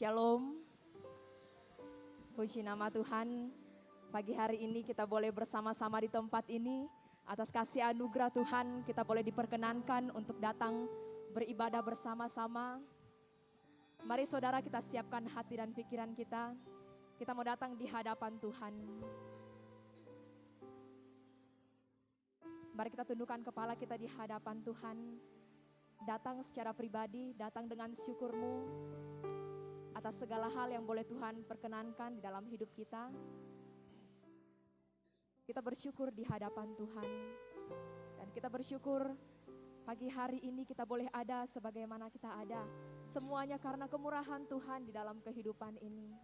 Shalom, puji nama Tuhan. Pagi hari ini kita boleh bersama-sama di tempat ini. Atas kasih anugerah Tuhan kita boleh diperkenankan untuk datang beribadah bersama-sama. Mari saudara kita siapkan hati dan pikiran kita. Kita mau datang di hadapan Tuhan. Mari kita tundukkan kepala kita di hadapan Tuhan. Datang secara pribadi, datang dengan syukurmu atas segala hal yang boleh Tuhan perkenankan di dalam hidup kita. Kita bersyukur di hadapan Tuhan. Dan kita bersyukur pagi hari ini kita boleh ada sebagaimana kita ada. Semuanya karena kemurahan Tuhan di dalam kehidupan ini.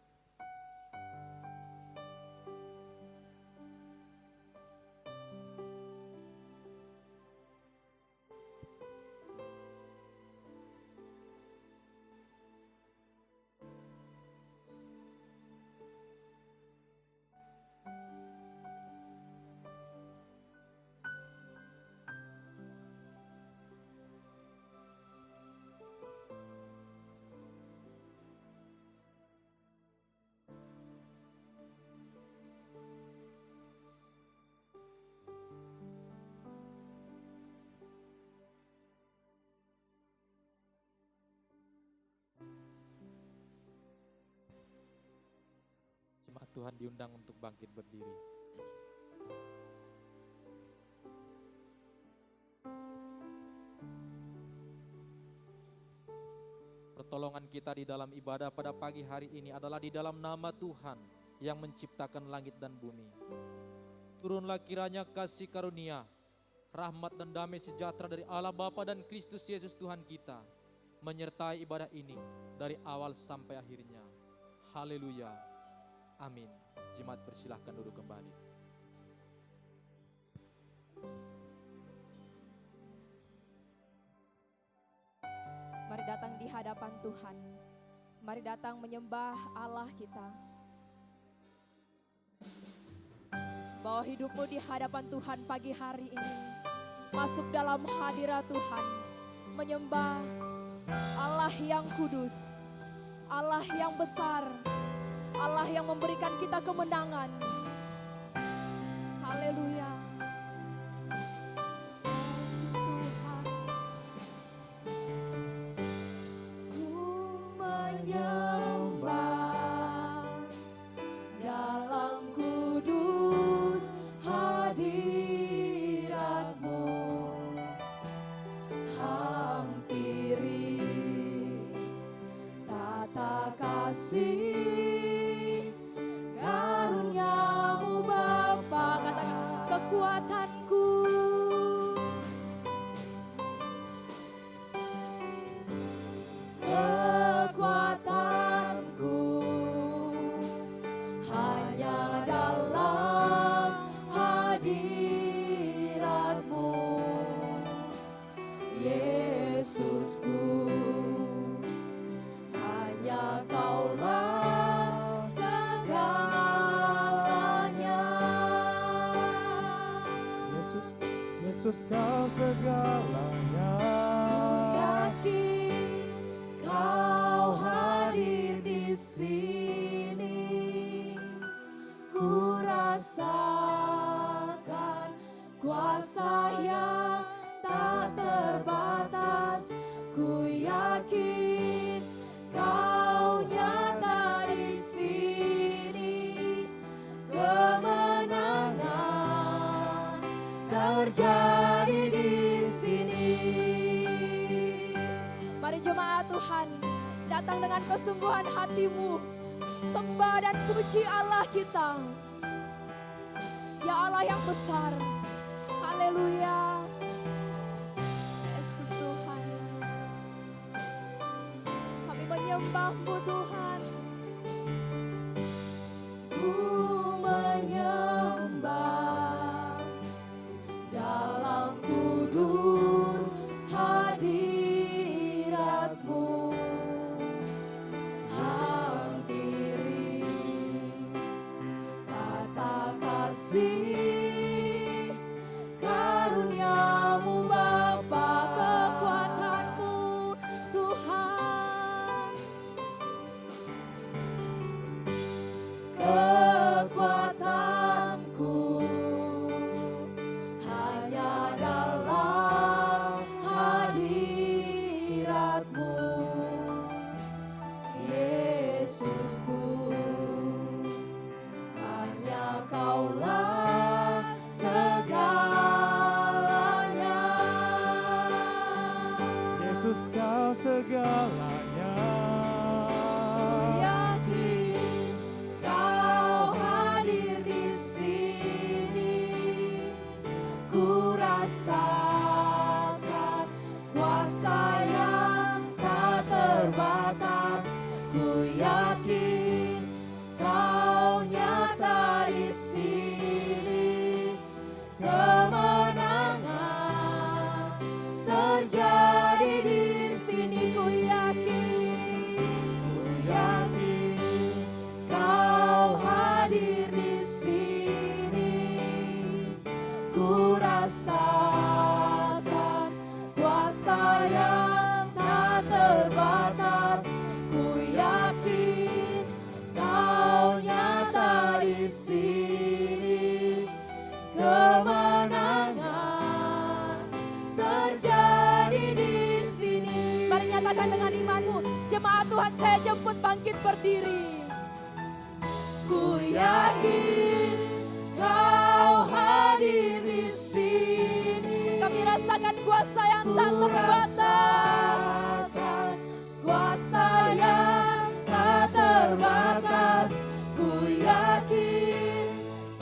Jemaat Tuhan diundang untuk bangkit berdiri. Pertolongan kita di dalam ibadah pada pagi hari ini adalah di dalam nama Tuhan yang menciptakan langit dan bumi. Turunlah kiranya kasih karunia, rahmat dan damai sejahtera dari Allah Bapa dan Kristus Yesus Tuhan kita menyertai ibadah ini dari awal sampai akhirnya. Haleluya. Amin. Jemaat persilahkan duduk kembali. Mari datang di hadapan Tuhan. Mari datang menyembah Allah kita. Bawa hidupmu di hadapan Tuhan pagi hari ini. Masuk dalam hadirat Tuhan. Menyembah Allah yang kudus. Allah yang besar. Allah yang memberikan kita kemenangan. Haleluya. Yesus Tuhan. Ku menyembah dalam kudus hadirat-Mu. Hampiri tata kasih kekuatanku, kekuatanku hanya dalam hadirat-Mu, Yesusku. Hanya Kaulah segalanya. Yesus Kau segalanya. Ku yakin Kau hadir di sini. Ku rasakan kuasa yang tak terbatas. Ku yakin Kau nyata di sini. Kemenangan terjadi di sini. Mari jemaat Tuhan datang dengan kesungguhan hatimu, sembah dan puji Allah kita. Ya Allah yang besar, haleluya. Yesus Tuhan, kami menyembah-Mu Tuhan. Ku menyembah dalam kudus hadirat-Mu. Hampiri tata kasih karunia-Mu Bapa, kekuatan-Mu Tuhan. Kaulah segalanya. Yesus kau segalanya. Ku yakin kau hadir di sini. Ku rasakan kuasa yang tak terbatas. Ku yakin kau nyata di sini. Kemenangan terjadi di sini. Ku yakin kau hadir di sini. Ku rasakan kuasa yang tak terbatas. Ku yakin kau nyata di sini. Kemenangan terjadi di sini. Mari nyatakan dengan imanmu, jemaat Tuhan saya jemput bangkit berdiri. Ku yakin kau hadir di sini. Kami rasakan kuasa yang tak terbatas. Kuasa yang tak terbatas. Ku yakin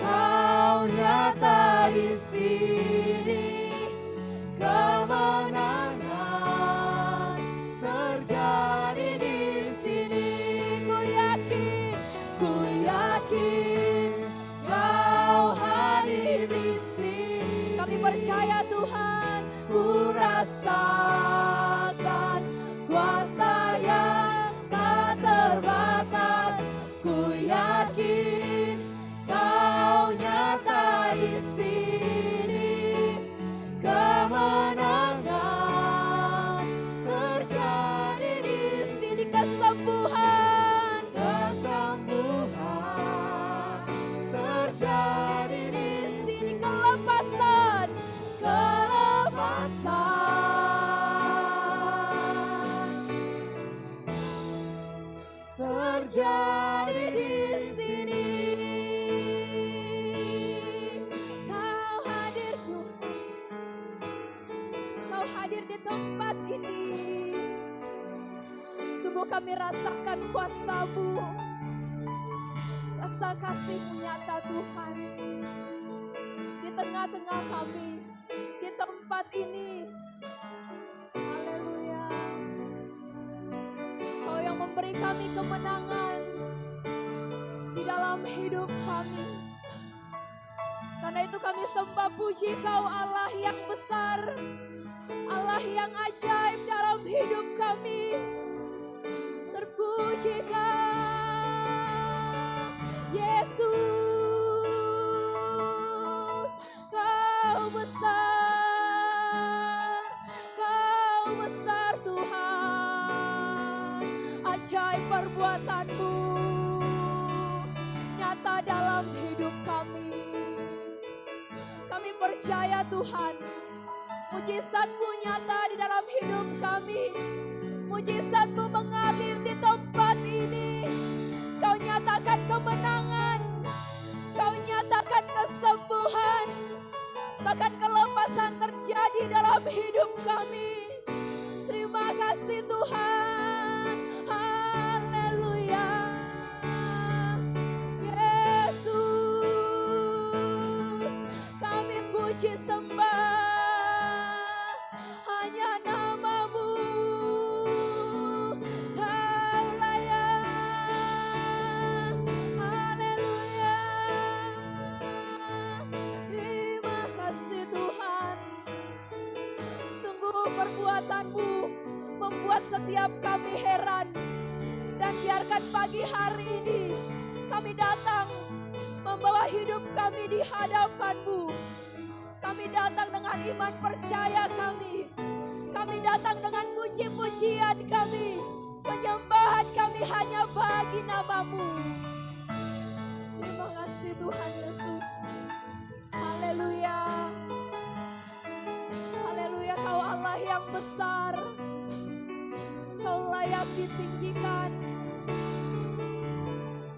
kau nyata di sini. Kemenangan terjadi di sini. Ku yakin kau hadir di sini. Kami percaya Tuhan. Ku rasakan kuasa yang tak terbatas. Ku yakin kau nyata di sini. Kemenangan terjadi di sini. Kesembuhan terjadi di sini. Kelepasan terjadi di sini. Kau hadir Tuhan. Kau hadir di tempat ini. Sungguh kami rasakan kuasa-Mu. Rasa kasih-Mu nyata Tuhan. Di tengah-tengah kami. Di tempat ini. Haleluya. Kau yang memberi kami kemenangan di dalam hidup kami. Karena itu kami sembah puji Kau, Allah yang besar, Allah yang ajaib dalam hidup kami. Terpuji Kau, Yesus. Kau besar Tuhan. Ajaib perbuatan-Mu nyata dalam hidup kami. Kami percaya Tuhan, mujizat-Mu nyata di dalam hidup kami. Mujizat-Mu mengalir di tempat ini. Kau nyatakan kemenangan, Kau nyatakan kesembuhan, bahkan kelepasan terjadi dalam hidup kami. Terima kasih Tuhan. Haleluya. Yesus, kami puji sembah hanya nama-Mu. Kau layak. Haleluya. Terima kasih Tuhan. Sungguh perbuatan-Mu membuat setiap kami heran. Dan biarkan pagi hari ini kami datang membawa hidup kami di hadapan-Mu. Kami datang dengan iman percaya kami. Kami datang dengan puji-pujian kami. Penyembahan kami hanya bagi nama-Mu. Terima kasih Tuhan Yesus. Haleluya. Haleluya, Kau Allah yang besar. Kau layak ditinggikan.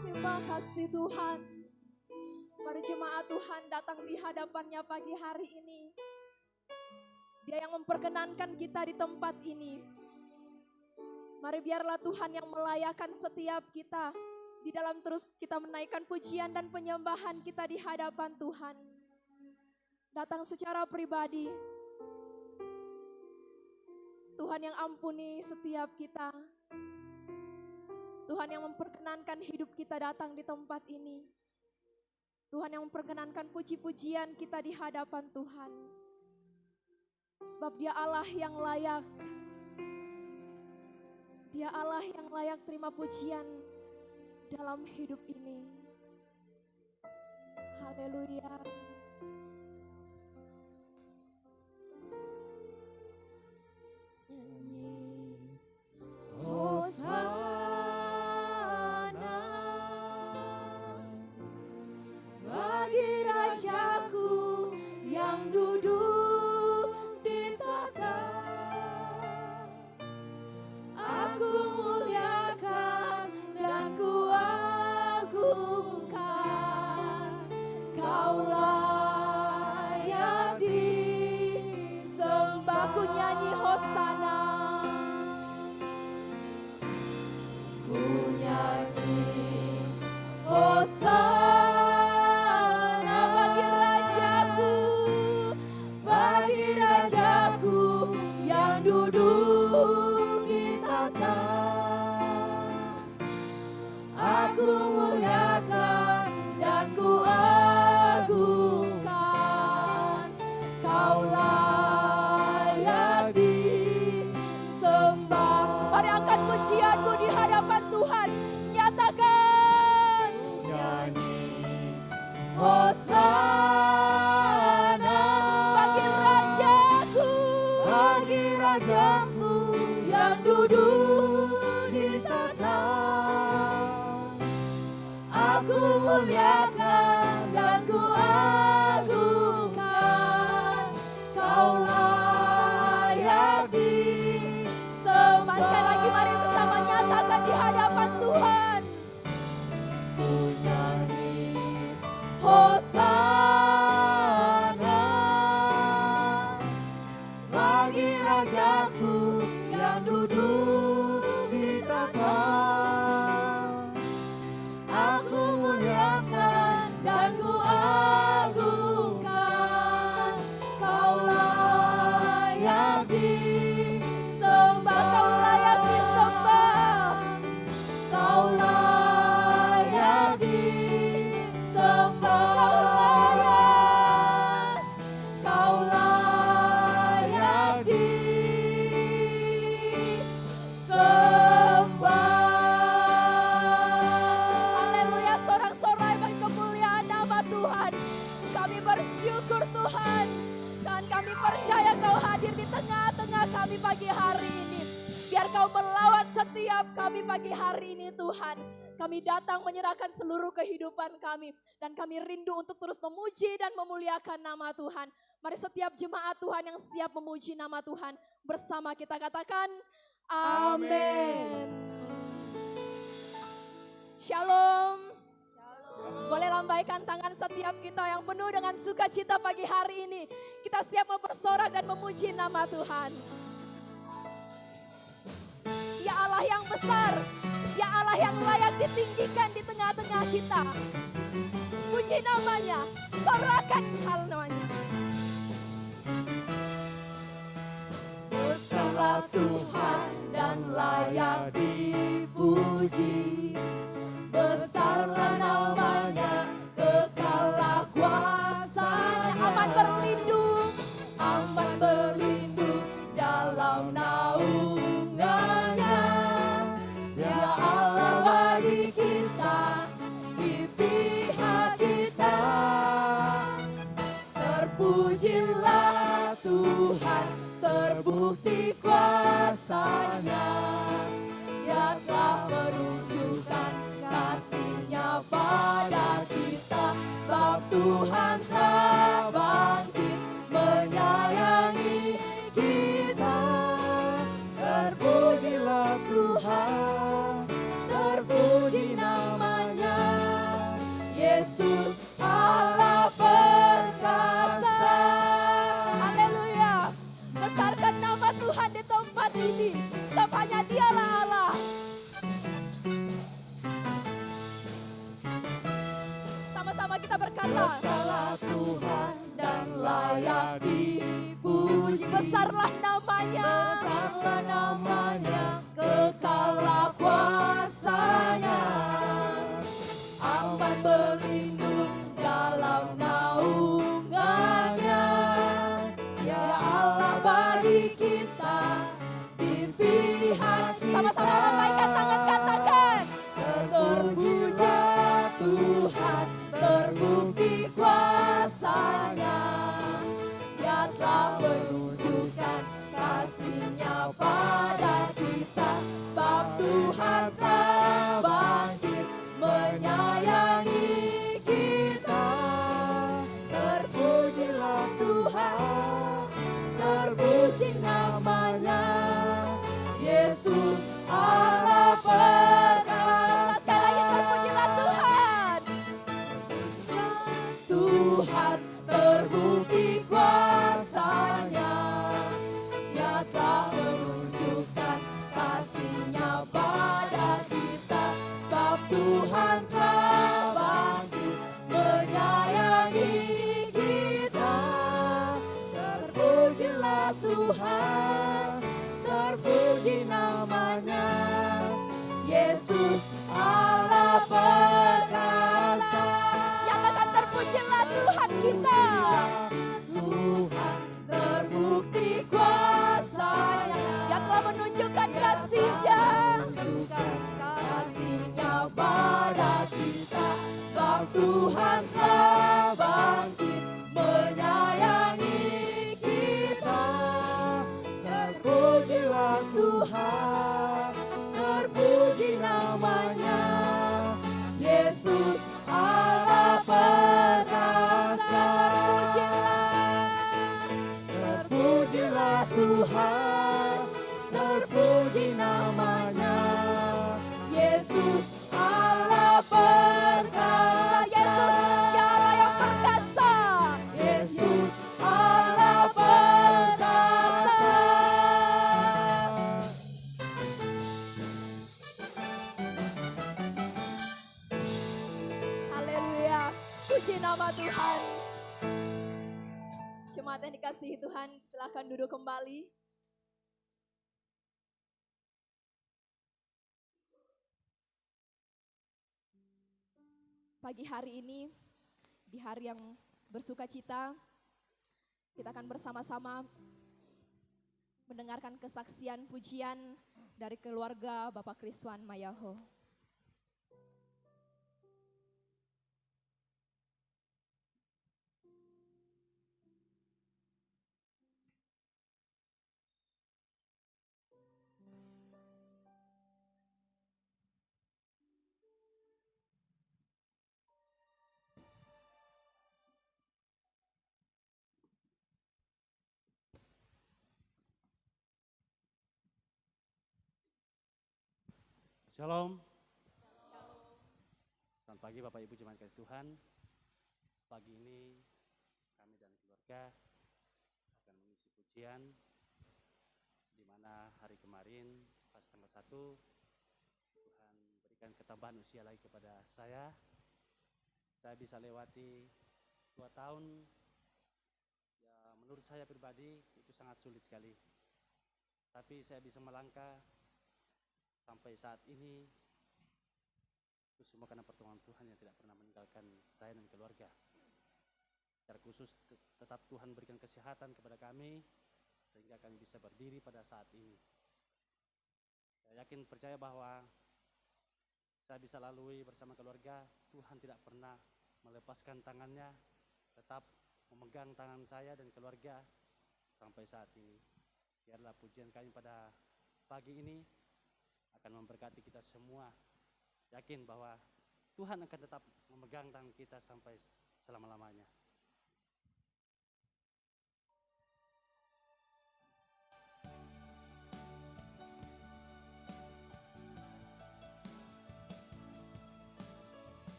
Terima kasih Tuhan. Mari jemaat Tuhan datang di hadapannya pagi hari ini. Dia yang memperkenankan kita di tempat ini. Mari biarlah Tuhan yang melayakan setiap kita. Di dalam terus kita menaikkan pujian dan penyembahan kita di hadapan Tuhan. Datang secara pribadi. Tuhan yang ampuni setiap kita. Tuhan yang memperkenankan hidup kita datang di tempat ini. Tuhan yang memperkenankan puji-pujian kita di hadapan Tuhan. Sebab Dia Allah yang layak. Dia Allah yang layak terima pujian dalam hidup ini. Haleluya. Nyanyi. Hosana bagi Rajaku yang duduk di tahta. Aku muliakan dan kuagungkan. Kau layak disembah. Ku nyanyi Hosana. Ku nyanyi Hosana bagi Rajaku yang duduk di tahta. Aku muliakan dan kuagungkan. Kau layak disembah. Mari angkat pujianmu di hadapan Tuhan. Nyatakan. Nyanyi Hosana bagi Rajaku yang duduk di tahta. Aku muliakan dan kuagungkan. Kau layak disembah. Sekali lagi mari bersama nyatakan di hadapan Tuhan. Ku nyanyi Hosana bagi Rajaku yang duduk di tahta. Aku muliakan dan kuagungkan. Kau layak disembah. Kau layak disembah. Kau layak disembah. Kau layak disembah. Haleluya, sorak-sorai bagi kemuliaan nama Tuhan. Kami bersyukur Tuhan. Dan kami percaya Kau hadir di tengah-tengah kami pagi hari ini. Biar Kau melawat setiap kami pagi hari ini Tuhan. Kami datang menyerahkan seluruh kehidupan kami. Dan kami rindu untuk terus memuji dan memuliakan nama Tuhan. Mari setiap jemaat Tuhan yang siap memuji nama Tuhan. Bersama kita katakan amin. Shalom. Boleh lambaikan tangan setiap kita yang penuh dengan sukacita pagi hari ini. Kita siap bersorak dan memuji nama Tuhan. Ya Allah yang besar, ya Allah yang layak ditinggikan di tengah-tengah kita. Puji namanya, sorakan hal namanya. Besarlah Tuhan dan layak dipuji. Besarlah namanya, kekallah kuasanya. Aman berlindung dalam naungannya. Ya Allah bagi kita, di pihak kita. Terpujilah Tuhan, terbukti kuasanya. Dia telah menunjukkan kasih-Nya pada kita. Sebab Tuhan telah bangkit menyayangi kita. Terpujilah Tuhan, terpuji namanya Yesus. kita berkata, Salah Tuhan dan layak dipuji. Besarlah namanya, besarlah namanya, kekalah kuasanya. Aman berlindung dalam naungannya. Ya Allah bagi kita di pihak. Sama-sama lambaikan tangan, katakan. Terpuja Tuhan, terbukti kuasanya. Dia telah menunjukkan kasih-Nya pada kita. Sebab Tuhan telah bangkit menyayangi kita. Terpujilah Tuhan, terpuji namanya. Yesus Allah perkasa. Sekali lagi terpujilah Tuhan. Tuhan terbukti kuasanya. Dia telah menunjukkan kasih-Nya pada kita. Sebab Tuhan telah bangkit menyayangi kita. Terpujilah Tuhan, terpuji namanya. Yesus Allah perkasa. Yang akan terpujilah Tuhan kita. Tuhan terbukti kuasanya. Dia telah menunjukkan kasih-Nya, kasih-Nya pada kita. Sebab Tuhan telah bangkit menyayangi kita. Terpujilah Tuhan, terpuji namanya. Yesus Allah perkasa. Terpujilah Tuhan, terpuji namanya. Yesus Allah perkasa. Yesus ya Allah yang perkasa. Yesus Allah perkasa. Haleluya, puji nama Tuhan. Jemaat yang dikasihi Tuhan, silakan duduk kembali. Pagi hari ini, di hari yang bersuka cita, kita akan bersama-sama mendengarkan kesaksian pujian dari keluarga Bapak Kriswan Mayaho. Shalom. Selamat pagi Bapak Ibu jemaat kasih Tuhan. Pagi ini kami dan keluarga akan mengisi pujian di mana hari kemarin pas tanggal 1 Tuhan berikan ketambahan usia lagi kepada saya. Saya bisa lewati 2 tahun. Ya menurut saya pribadi itu sangat sulit sekali. Tapi saya bisa melangkah sampai saat ini, itu semua karena pertolongan Tuhan yang tidak pernah meninggalkan saya dan keluarga. Secara khusus tetap Tuhan berikan kesehatan kepada kami, sehingga kami bisa berdiri pada saat ini. Saya yakin percaya bahwa saya bisa lalui bersama keluarga, Tuhan tidak pernah melepaskan tangannya, tetap memegang tangan saya dan keluarga sampai saat ini. Biarlah pujian kami pada pagi ini akan memberkati kita semua. Yakin bahwa Tuhan akan tetap memegang tangan kita sampai selama-lamanya.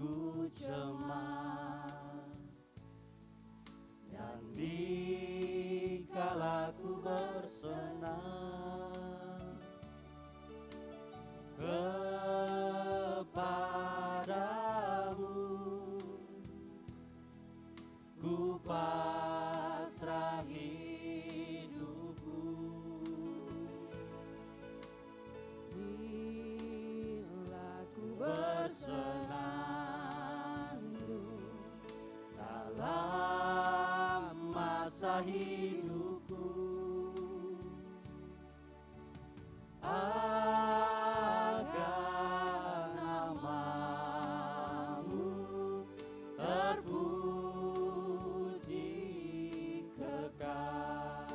ku cemas hidupku. Agar namamu terpuji kekal.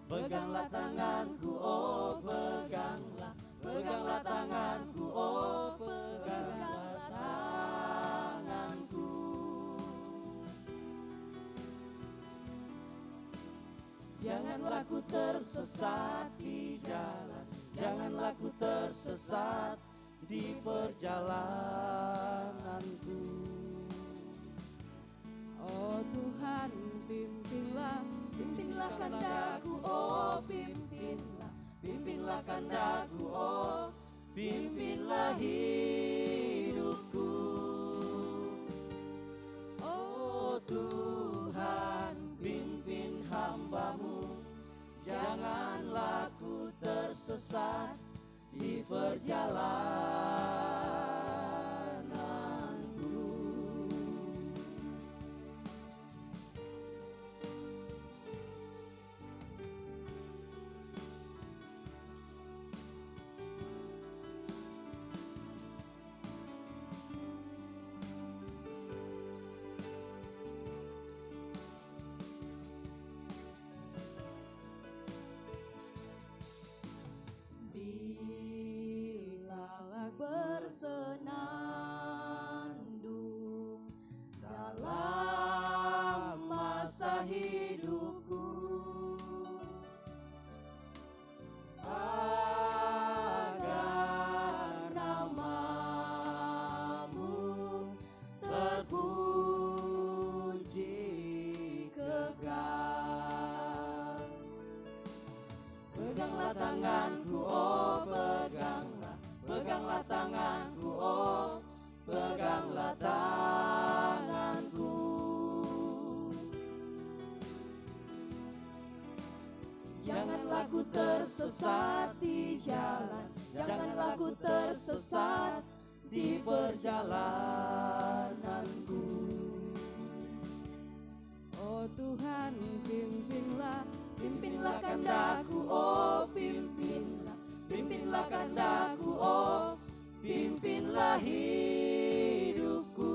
Peganglah tanganku, oh peganglah, peganglah tanganku, oh peganglah tanganku. Janganlah ku tersesat di jalan, janganlah ku tersesat di perjalananku. Oh Tuhan, pimpinlah, Pimpinlah kehendakku, oh pimpinlah, pimpinlah kehendakku, oh pimpinlah hidupku. Oh Tuhan, pimpin hambamu, janganlah ku tersesat di perjalananku. Bilalah bersenandung dalam masa hidupku, agar namamu terpuji kekal. Peganglah tanganku, oh peganglah, peganglah tanganku, oh peganglah tanganku. Janganlah ku tersesat di jalan, janganlah ku tersesat di perjalananku. oh Tuhan, pimpinlah, Pimpinlah kehendakku, oh pimpinlah, pimpinlah kehendakku, oh pimpinlah hidupku.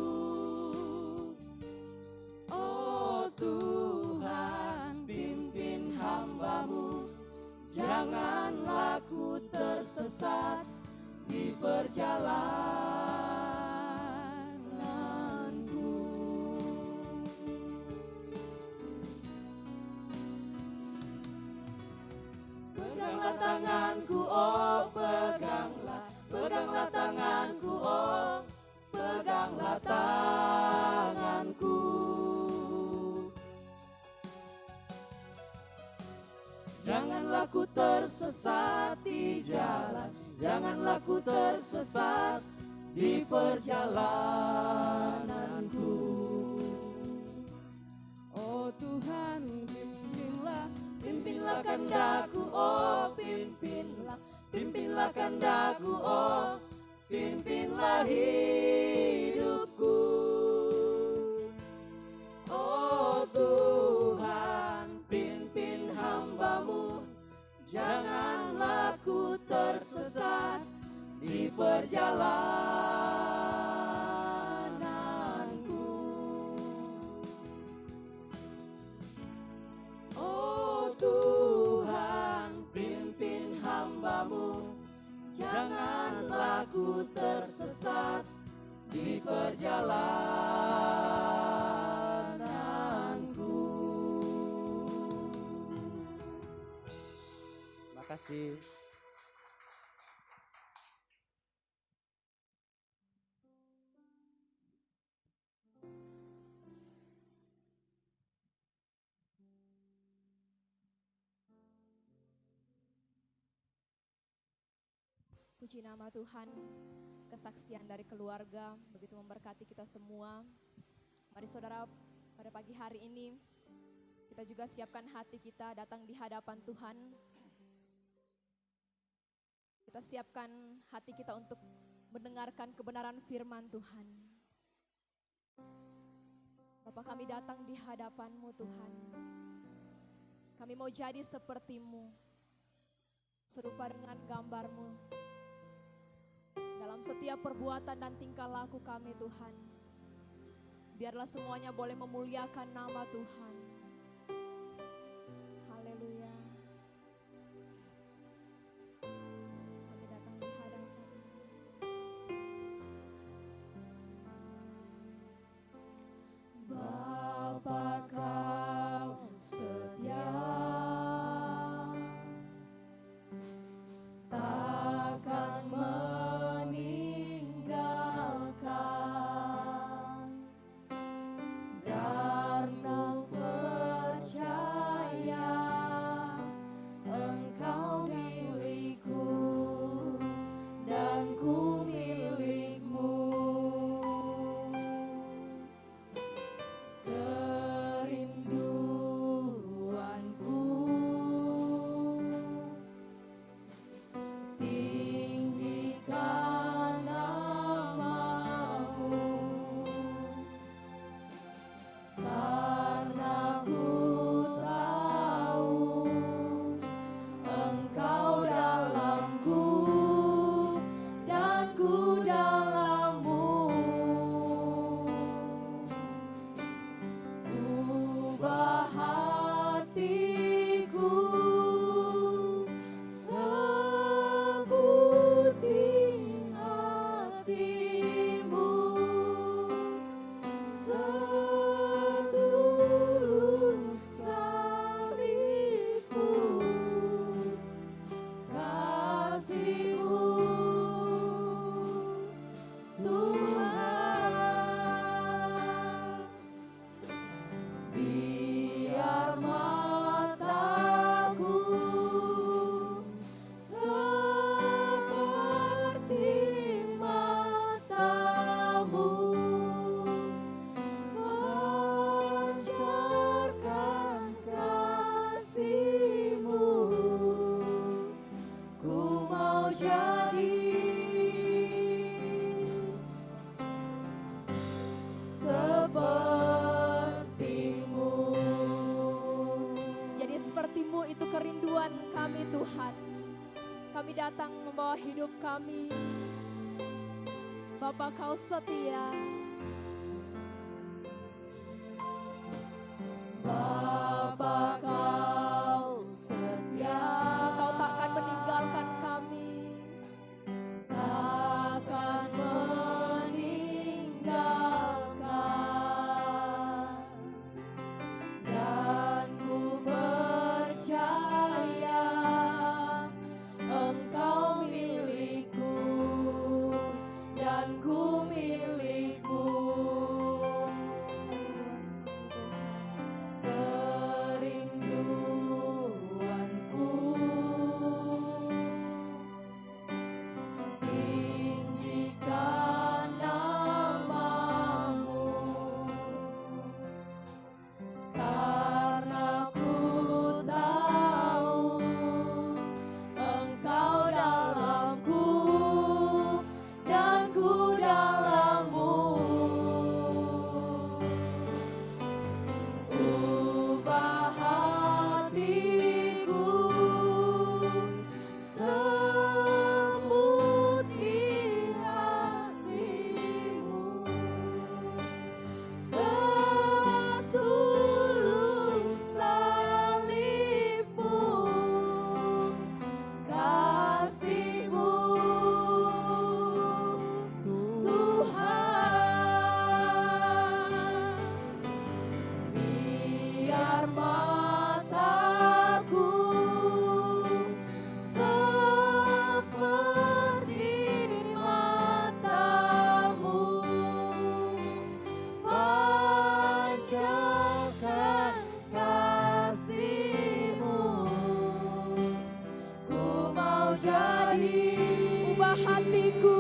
Oh Tuhan, pimpin hambamu, janganlah ku tersesat di perjalananku. Peganglah tanganku, oh peganglah, peganglah tanganku, oh peganglah tanganku. Janganlah ku tersesat di jalan, janganlah ku tersesat di perjalananku. oh Tuhan, pimpinlah, Pimpinlah kehendakku, oh pimpinlah, pimpinlah kehendakku, oh pimpinlah hidupku. Oh Tuhan, pimpin hambamu, janganlah ku tersesat di perjalananku. Oh Tuhan, pimpin hambamu, janganlah ku tersesat di perjalananku. Terima kasih. Puji nama Tuhan, kesaksian dari keluarga begitu memberkati kita semua. Mari saudara, pada pagi hari ini kita juga siapkan hati kita datang di hadapan Tuhan. Kita siapkan hati kita untuk mendengarkan kebenaran firman Tuhan. Bapa, kami datang di hadapan-Mu Tuhan. Kami mau jadi seperti-Mu, serupa dengan gambar-Mu. Dalam setiap perbuatan dan tingkah laku kami Tuhan, biarlah semuanya boleh memuliakan nama Tuhan. Haleluya. Kami datang di hadapan. Bapa, Kau setia, takkan meninggalkan, karena percaya Engkau milikku dan ku milikmu. Kerinduanku tinggikan nama-Mu, karena ku tahu Engkau dalamku dan ku dalam-Mu. Ubah hatiku seperti hati-Mu, setulus salib-Mu, kasih-Mu Tuhan. Biar mataku seperti mata-Mu, pancarkan kasih-Mu. Ku mau jadi seperti-Mu. Jadi seperti-Mu itu kerinduan kami Tuhan. Kami datang membawa hidup kami. Bapa, Kau setia. Bapa, Kau setia, Kau takkan meninggalkan kami. takkan meninggalkan, dan ku percaya Engkau milikku dan ku milikmu. Kerinduanku tinggikan nama-Mu, karena ku tahu Engkau dalamku dan ku dalam-Mu. Ubah hatiku seperti hati-Mu, setulus salib-Mu, kasih-Mu Tuhan. Biar mataku seperti mata-Mu, pancarkan kasih-Mu. Ku mau jadi Ubah hatiku.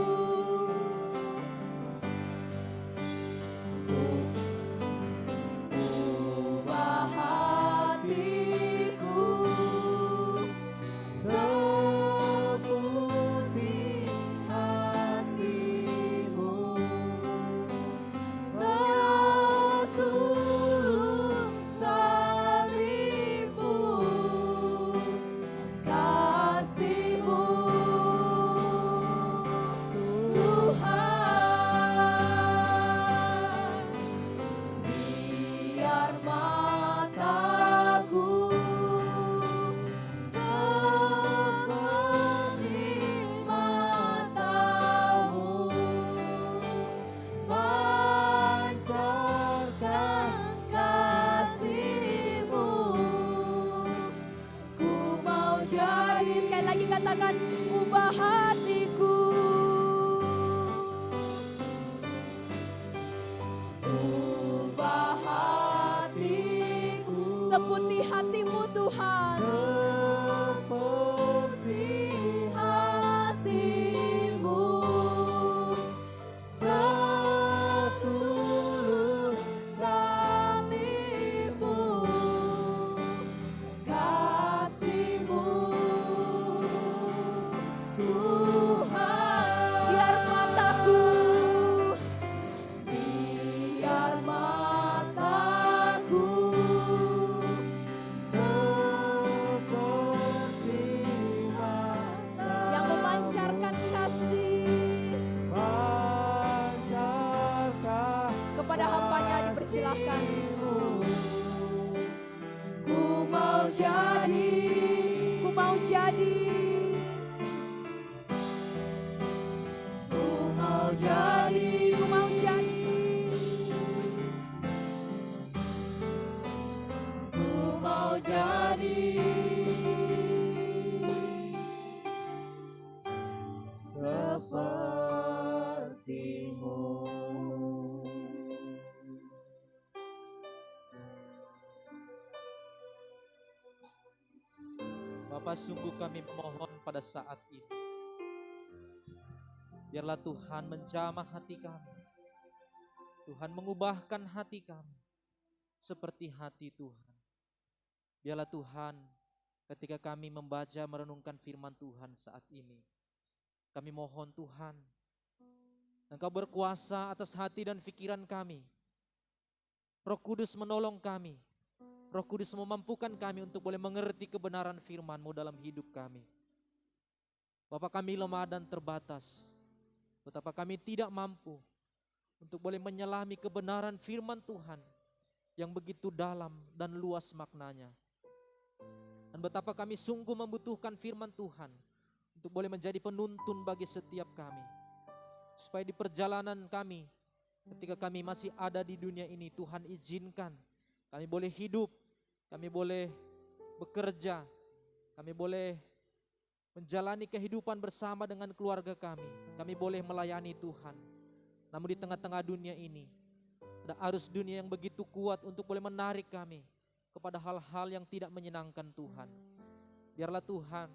ubah hatiku seperti hati-Mu, setulus katakan ubah hatiku. Ubah hatiku seperti hatimu Tuhan. seperti hatimu, setulus salibmu, kasihmu Tuhan. Biar mataku Biar mataku seperti mata yang memancarkan kasih pancarkan kepada hambanya dipersilahkan. ku mau jadi, Ku mau jadi, ku mau jadi, ku mau jadi, ku mau jadi sepertimu. Bapak, sungguh kami mohon pada saat ini, biarlah Tuhan menjamah hati kami. Tuhan mengubahkan hati kami seperti hati Tuhan. Biarlah Tuhan, ketika kami membaca merenungkan firman Tuhan saat ini, kami mohon Tuhan, Engkau berkuasa atas hati dan pikiran kami. Roh Kudus menolong kami. Roh Kudus memampukan kami untuk boleh mengerti kebenaran firman-Mu dalam hidup kami. Bapak, kami lemah dan terbatas. Betapa kami tidak mampu untuk boleh menyelami kebenaran firman Tuhan yang begitu dalam dan luas maknanya. Dan betapa kami sungguh membutuhkan firman Tuhan untuk boleh menjadi penuntun bagi setiap kami. Supaya di perjalanan kami, ketika kami masih ada di dunia ini, Tuhan izinkan kami boleh hidup, kami boleh bekerja, kami boleh menjalani kehidupan bersama dengan keluarga kami. Kami boleh melayani Tuhan. Namun di tengah-tengah dunia ini, ada arus dunia yang begitu kuat untuk boleh menarik kami kepada hal-hal yang tidak menyenangkan Tuhan. Biarlah Tuhan,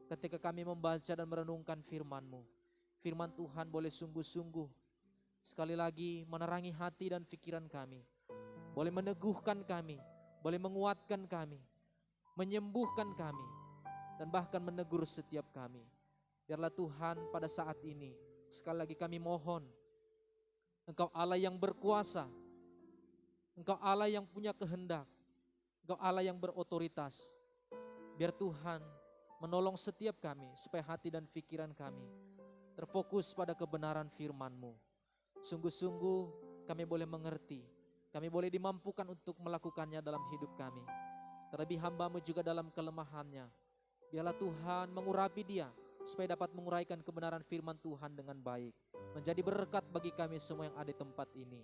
ketika kami membaca dan merenungkan firman-Mu, firman Tuhan boleh sungguh-sungguh sekali lagi menerangi hati dan pikiran kami, boleh meneguhkan kami, boleh menguatkan kami, menyembuhkan kami, dan bahkan menegur setiap kami. Biarlah Tuhan pada saat ini, sekali lagi kami mohon, Engkau Allah yang berkuasa, Engkau Allah yang punya kehendak, Engkau Allah yang berotoritas. Biar Tuhan menolong setiap kami supaya hati dan pikiran kami terfokus pada kebenaran firman-Mu. Sungguh-sungguh kami boleh mengerti, kami boleh dimampukan untuk melakukannya dalam hidup kami. Terlebih hamba-Mu juga dalam kelemahannya. Biarlah Tuhan mengurapi dia supaya dapat menguraikan kebenaran firman Tuhan dengan baik. Menjadi berkat bagi kami semua yang ada di tempat ini.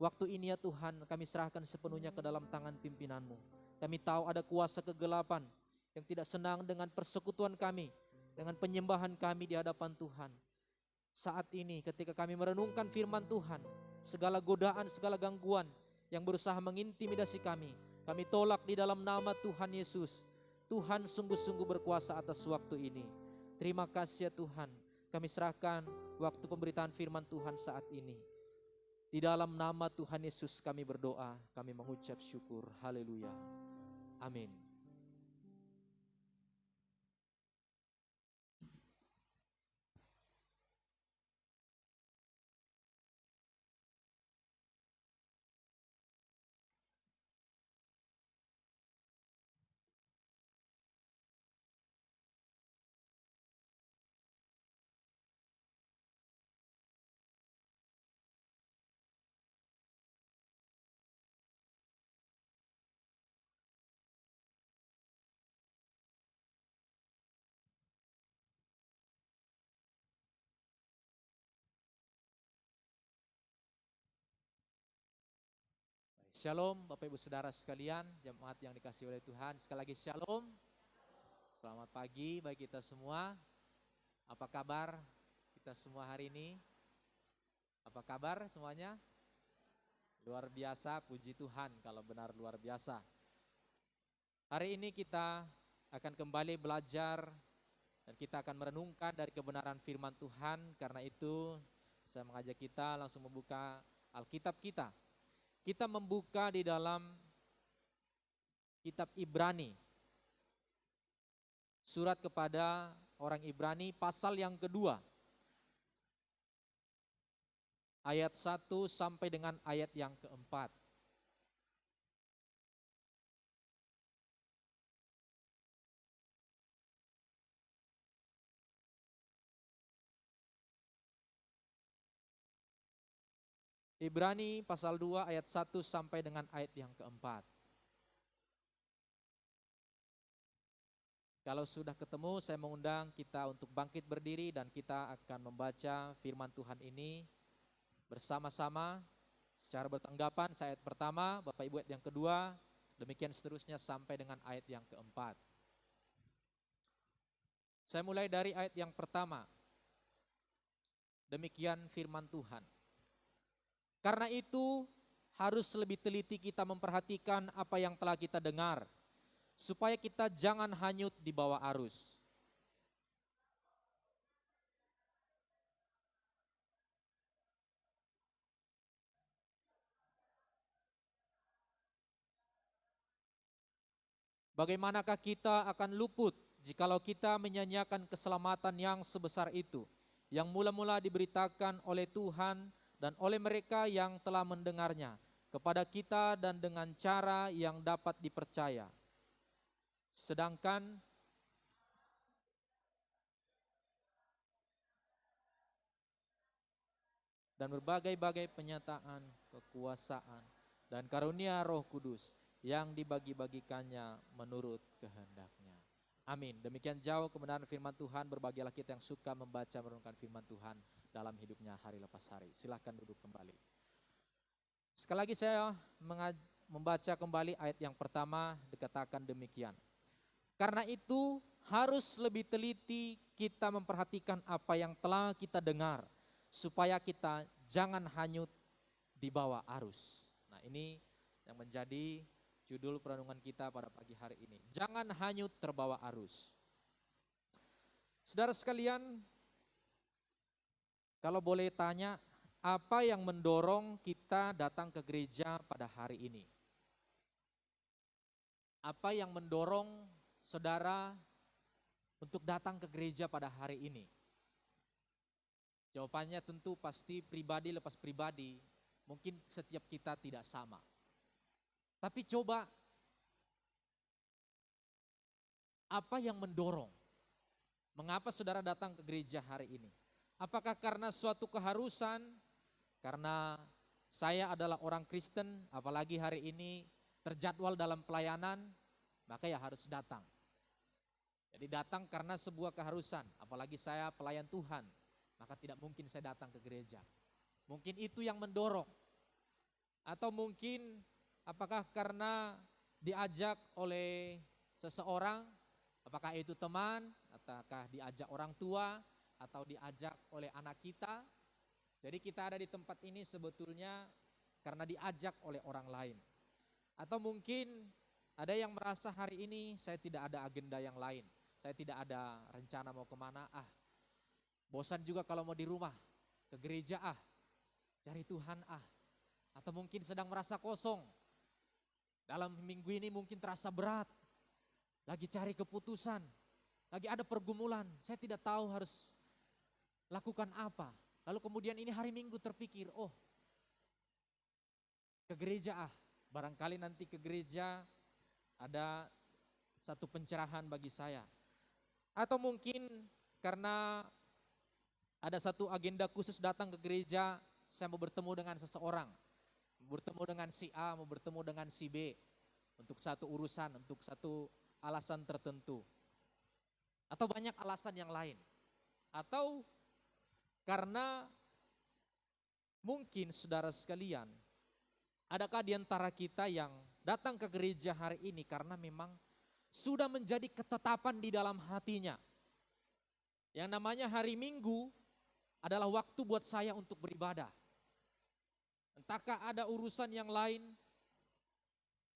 Waktu ini ya Tuhan, kami serahkan sepenuhnya ke dalam tangan pimpinan-Mu. Kami tahu ada kuasa kegelapan yang tidak senang dengan persekutuan kami, dengan penyembahan kami di hadapan Tuhan. Saat ini ketika kami merenungkan firman Tuhan, segala godaan, segala gangguan yang berusaha mengintimidasi kami tolak di dalam nama Tuhan Yesus. Tuhan sungguh-sungguh berkuasa atas waktu ini. Terima kasih ya Tuhan, kami serahkan waktu pemberitaan firman Tuhan saat ini. Di dalam nama Tuhan Yesus kami berdoa, kami mengucap syukur. Haleluya. Amin. Shalom Bapak Ibu Saudara sekalian, jemaat yang dikasihi oleh Tuhan. Sekali lagi shalom. Selamat pagi bagi kita semua. Apa kabar kita semua hari ini? Apa kabar semuanya? Luar biasa, puji Tuhan kalau benar luar biasa. Hari ini kita akan kembali belajar dan kita akan merenungkan dari kebenaran firman Tuhan. Karena itu saya mengajak kita langsung membuka Alkitab kita. Kita membuka di dalam kitab Ibrani. Surat kepada orang Ibrani pasal yang kedua. Ayat 1 sampai dengan ayat yang keempat. Ibrani pasal 2 ayat 1 sampai dengan ayat yang keempat. Kalau sudah ketemu, saya mengundang kita untuk bangkit berdiri dan kita akan membaca firman Tuhan ini bersama-sama secara bertanggapan. Ayat pertama, Bapak Ibu ayat yang kedua, demikian seterusnya sampai dengan ayat yang keempat. Saya mulai dari ayat yang pertama. Demikian firman Tuhan. Karena itu harus lebih teliti kita memperhatikan apa yang telah kita dengar, supaya kita jangan hanyut di bawah arus. Bagaimanakah kita akan luput jikalau kita menyanyiakan keselamatan yang sebesar itu, yang mula-mula diberitakan oleh Tuhan dan oleh mereka yang telah mendengarnya, kepada kita dan dengan cara yang dapat dipercaya. Sedangkan dan berbagai-bagai penyataan, kekuasaan, dan karunia Roh Kudus yang dibagi-bagikannya menurut kehendaknya. Amin. Demikian jauh kebenaran firman Tuhan. Berbahagialah kita yang suka membaca merenungkan firman Tuhan dalam hidupnya hari lepas hari. Silahkan duduk kembali. Sekali lagi saya membaca kembali ayat yang pertama, dikatakan demikian. Karena itu harus lebih teliti kita memperhatikan apa yang telah kita dengar, supaya kita jangan hanyut di bawah arus. Nah, ini yang menjadi judul perenungan kita pada pagi hari ini. Jangan hanyut terbawa arus. Saudara sekalian, kalau boleh tanya, apa yang mendorong kita datang ke gereja pada hari ini? Apa yang mendorong saudara untuk datang ke gereja pada hari ini? Jawabannya tentu pasti pribadi lepas pribadi. Mungkin setiap kita tidak sama. Tapi coba, apa yang mendorong? Mengapa saudara datang ke gereja hari ini? Apakah karena suatu keharusan? Karena saya adalah orang Kristen, apalagi hari ini terjadwal dalam pelayanan, maka ya harus datang. Jadi datang karena sebuah keharusan, apalagi saya pelayan Tuhan, maka tidak mungkin saya datang ke gereja. Mungkin itu yang mendorong. Atau mungkin apakah karena diajak oleh seseorang, apakah itu teman, ataukah diajak orang tua, atau diajak oleh anak kita. Jadi kita ada di tempat ini sebetulnya karena diajak oleh orang lain. Atau mungkin ada yang merasa hari ini saya tidak ada agenda yang lain. Saya tidak ada rencana mau kemana, bosan juga kalau mau di rumah, ke gereja cari Tuhan Atau mungkin sedang merasa kosong. Dalam minggu ini mungkin terasa berat, lagi cari keputusan, lagi ada pergumulan, saya tidak tahu harus lakukan apa. Lalu kemudian ini hari Minggu terpikir, ke gereja barangkali nanti ke gereja ada satu pencerahan bagi saya. Atau mungkin karena ada satu agenda khusus datang ke gereja, saya mau bertemu dengan seseorang. Bertemu dengan si A, mau bertemu dengan si B untuk satu urusan, untuk satu alasan tertentu. Atau banyak alasan yang lain. Atau karena mungkin saudara sekalian, adakah di antara kita yang datang ke gereja hari ini karena memang sudah menjadi ketetapan di dalam hatinya. Yang namanya hari Minggu adalah waktu buat saya untuk beribadah. Entahkah ada urusan yang lain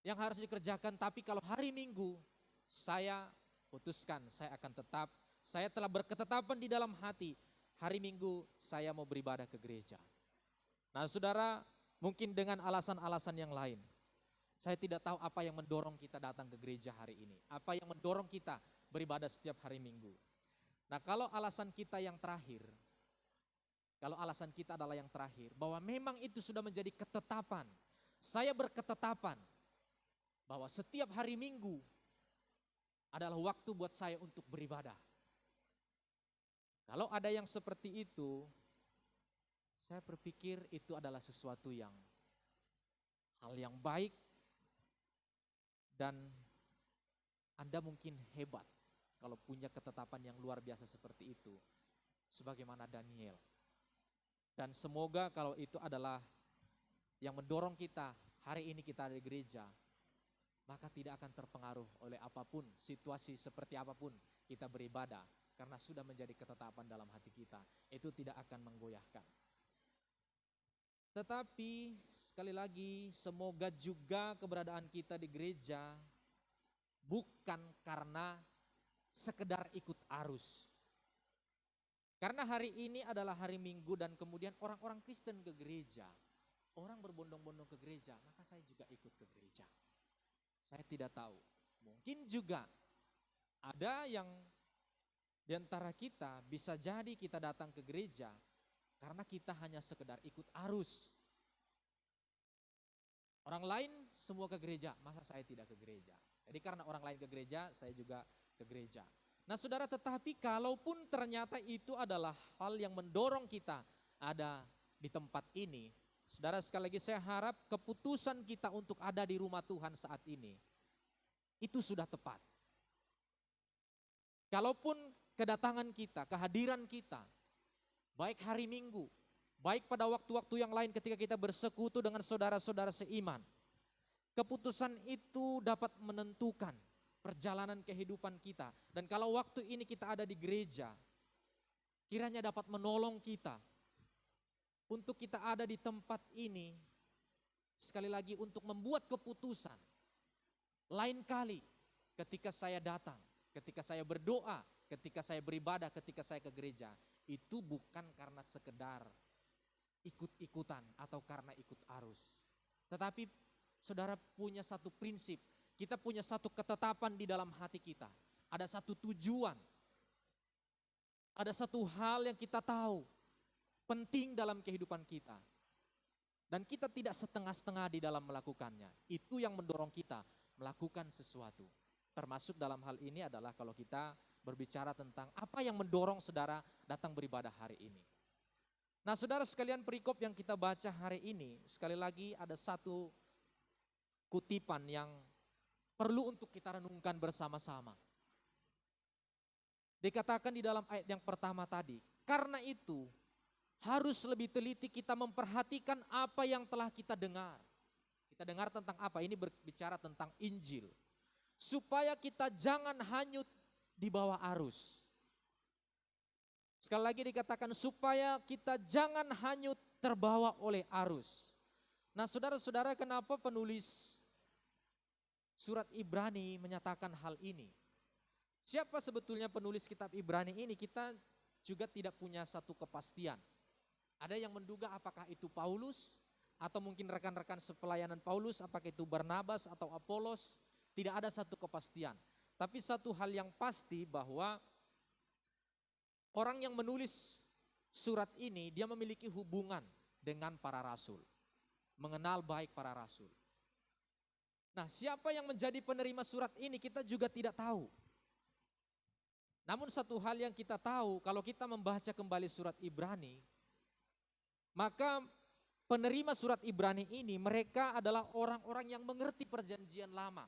yang harus dikerjakan, tapi kalau hari Minggu saya putuskan saya telah berketetapan di dalam hati, hari Minggu saya mau beribadah ke gereja. Nah saudara, mungkin dengan alasan-alasan yang lain. Saya tidak tahu apa yang mendorong kita datang ke gereja hari ini. Apa yang mendorong kita beribadah setiap hari Minggu. Nah kalau alasan kita adalah yang terakhir, bahwa memang itu sudah menjadi ketetapan. Saya berketetapan bahwa setiap hari Minggu adalah waktu buat saya untuk beribadah. Kalau ada yang seperti itu, saya berpikir itu adalah sesuatu hal yang baik, dan Anda mungkin hebat kalau punya ketetapan yang luar biasa seperti itu, sebagaimana Daniel. Dan semoga kalau itu adalah yang mendorong kita, hari ini kita ada di gereja, maka tidak akan terpengaruh oleh apapun, situasi seperti apapun kita beribadah, karena sudah menjadi ketetapan dalam hati kita, itu tidak akan menggoyahkan. Tetapi sekali lagi, semoga juga keberadaan kita di gereja bukan karena sekedar ikut arus. Karena hari ini adalah hari Minggu dan kemudian orang-orang Kristen ke gereja, orang berbondong-bondong ke gereja, maka saya juga ikut ke gereja. Saya tidak tahu, mungkin juga ada yang di antara kita bisa jadi kita datang ke gereja karena kita hanya sekedar ikut arus. Orang lain semua ke gereja, masa saya tidak ke gereja? Jadi karena orang lain ke gereja, saya juga ke gereja. Nah saudara, tetapi kalaupun ternyata itu adalah hal yang mendorong kita ada di tempat ini, saudara, sekali lagi saya harap keputusan kita untuk ada di rumah Tuhan saat ini, itu sudah tepat. Kalaupun kedatangan kita, kehadiran kita, baik hari Minggu, baik pada waktu-waktu yang lain ketika kita bersekutu dengan saudara-saudara seiman, keputusan itu dapat menentukan perjalanan kehidupan kita. Dan kalau waktu ini kita ada di gereja, kiranya dapat menolong kita untuk kita ada di tempat ini, sekali lagi untuk membuat keputusan. Lain kali ketika saya datang, ketika saya berdoa, ketika saya beribadah, ketika saya ke gereja, itu bukan karena sekedar ikut-ikutan atau karena ikut arus. Tetapi saudara punya satu prinsip, kita punya satu ketetapan di dalam hati kita. Ada satu tujuan, ada satu hal yang kita tahu penting dalam kehidupan kita. Dan kita tidak setengah-setengah di dalam melakukannya. Itu yang mendorong kita melakukan sesuatu. Termasuk dalam hal ini adalah kalau kita berbicara tentang apa yang mendorong saudara datang beribadah hari ini. Nah saudara sekalian, perikop yang kita baca hari ini, sekali lagi ada satu kutipan yang perlu untuk kita renungkan bersama-sama. Dikatakan di dalam ayat yang pertama tadi, karena itu harus lebih teliti kita memperhatikan apa yang telah kita dengar. Kita dengar tentang apa? Ini berbicara tentang Injil. Supaya kita jangan hanyut di bawah arus. Sekali lagi dikatakan supaya kita jangan hanyut terbawa oleh arus. Nah saudara-saudara, kenapa penulis surat Ibrani menyatakan hal ini? Siapa sebetulnya penulis kitab Ibrani ini? Kita juga tidak punya satu kepastian. Ada yang menduga apakah itu Paulus atau mungkin rekan-rekan sepelayanan Paulus, apakah itu Barnabas atau Apolos. Tidak ada satu kepastian. Tapi satu hal yang pasti bahwa orang yang menulis surat ini dia memiliki hubungan dengan para rasul. Mengenal baik para rasul. Nah, siapa yang menjadi penerima surat ini kita juga tidak tahu. Namun satu hal yang kita tahu, kalau kita membaca kembali surat Ibrani, maka penerima surat Ibrani ini mereka adalah orang-orang yang mengerti perjanjian lama.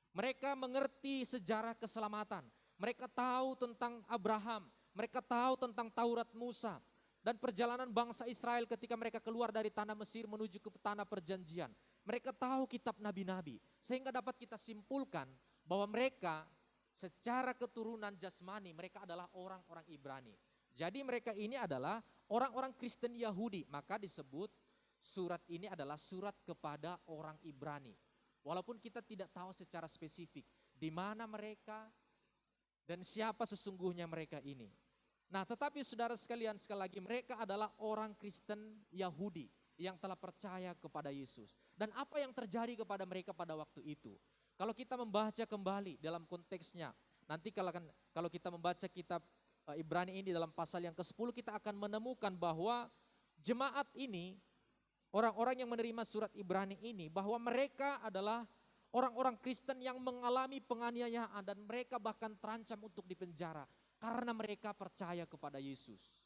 Mereka mengerti sejarah keselamatan. Mereka tahu tentang Abraham, mereka tahu tentang Taurat Musa dan perjalanan bangsa Israel ketika mereka keluar dari tanah Mesir menuju ke tanah perjanjian. Mereka tahu kitab nabi-nabi, sehingga dapat kita simpulkan bahwa mereka secara keturunan jasmani mereka adalah orang-orang Ibrani. Jadi mereka ini adalah orang-orang Kristen Yahudi, maka disebut surat ini adalah surat kepada orang Ibrani. Walaupun kita tidak tahu secara spesifik di mana mereka dan siapa sesungguhnya mereka ini. Nah, tetapi saudara sekalian, sekali lagi mereka adalah orang Kristen Yahudi yang telah percaya kepada Yesus. Dan apa yang terjadi kepada mereka pada waktu itu? Kalau kita membaca kembali dalam konteksnya, nanti kalau kita membaca kitab Ibrani ini dalam pasal yang ke-10, kita akan menemukan bahwa jemaat ini, orang-orang yang menerima surat Ibrani ini, bahwa mereka adalah orang-orang Kristen yang mengalami penganiayaan dan mereka bahkan terancam untuk dipenjara karena mereka percaya kepada Yesus.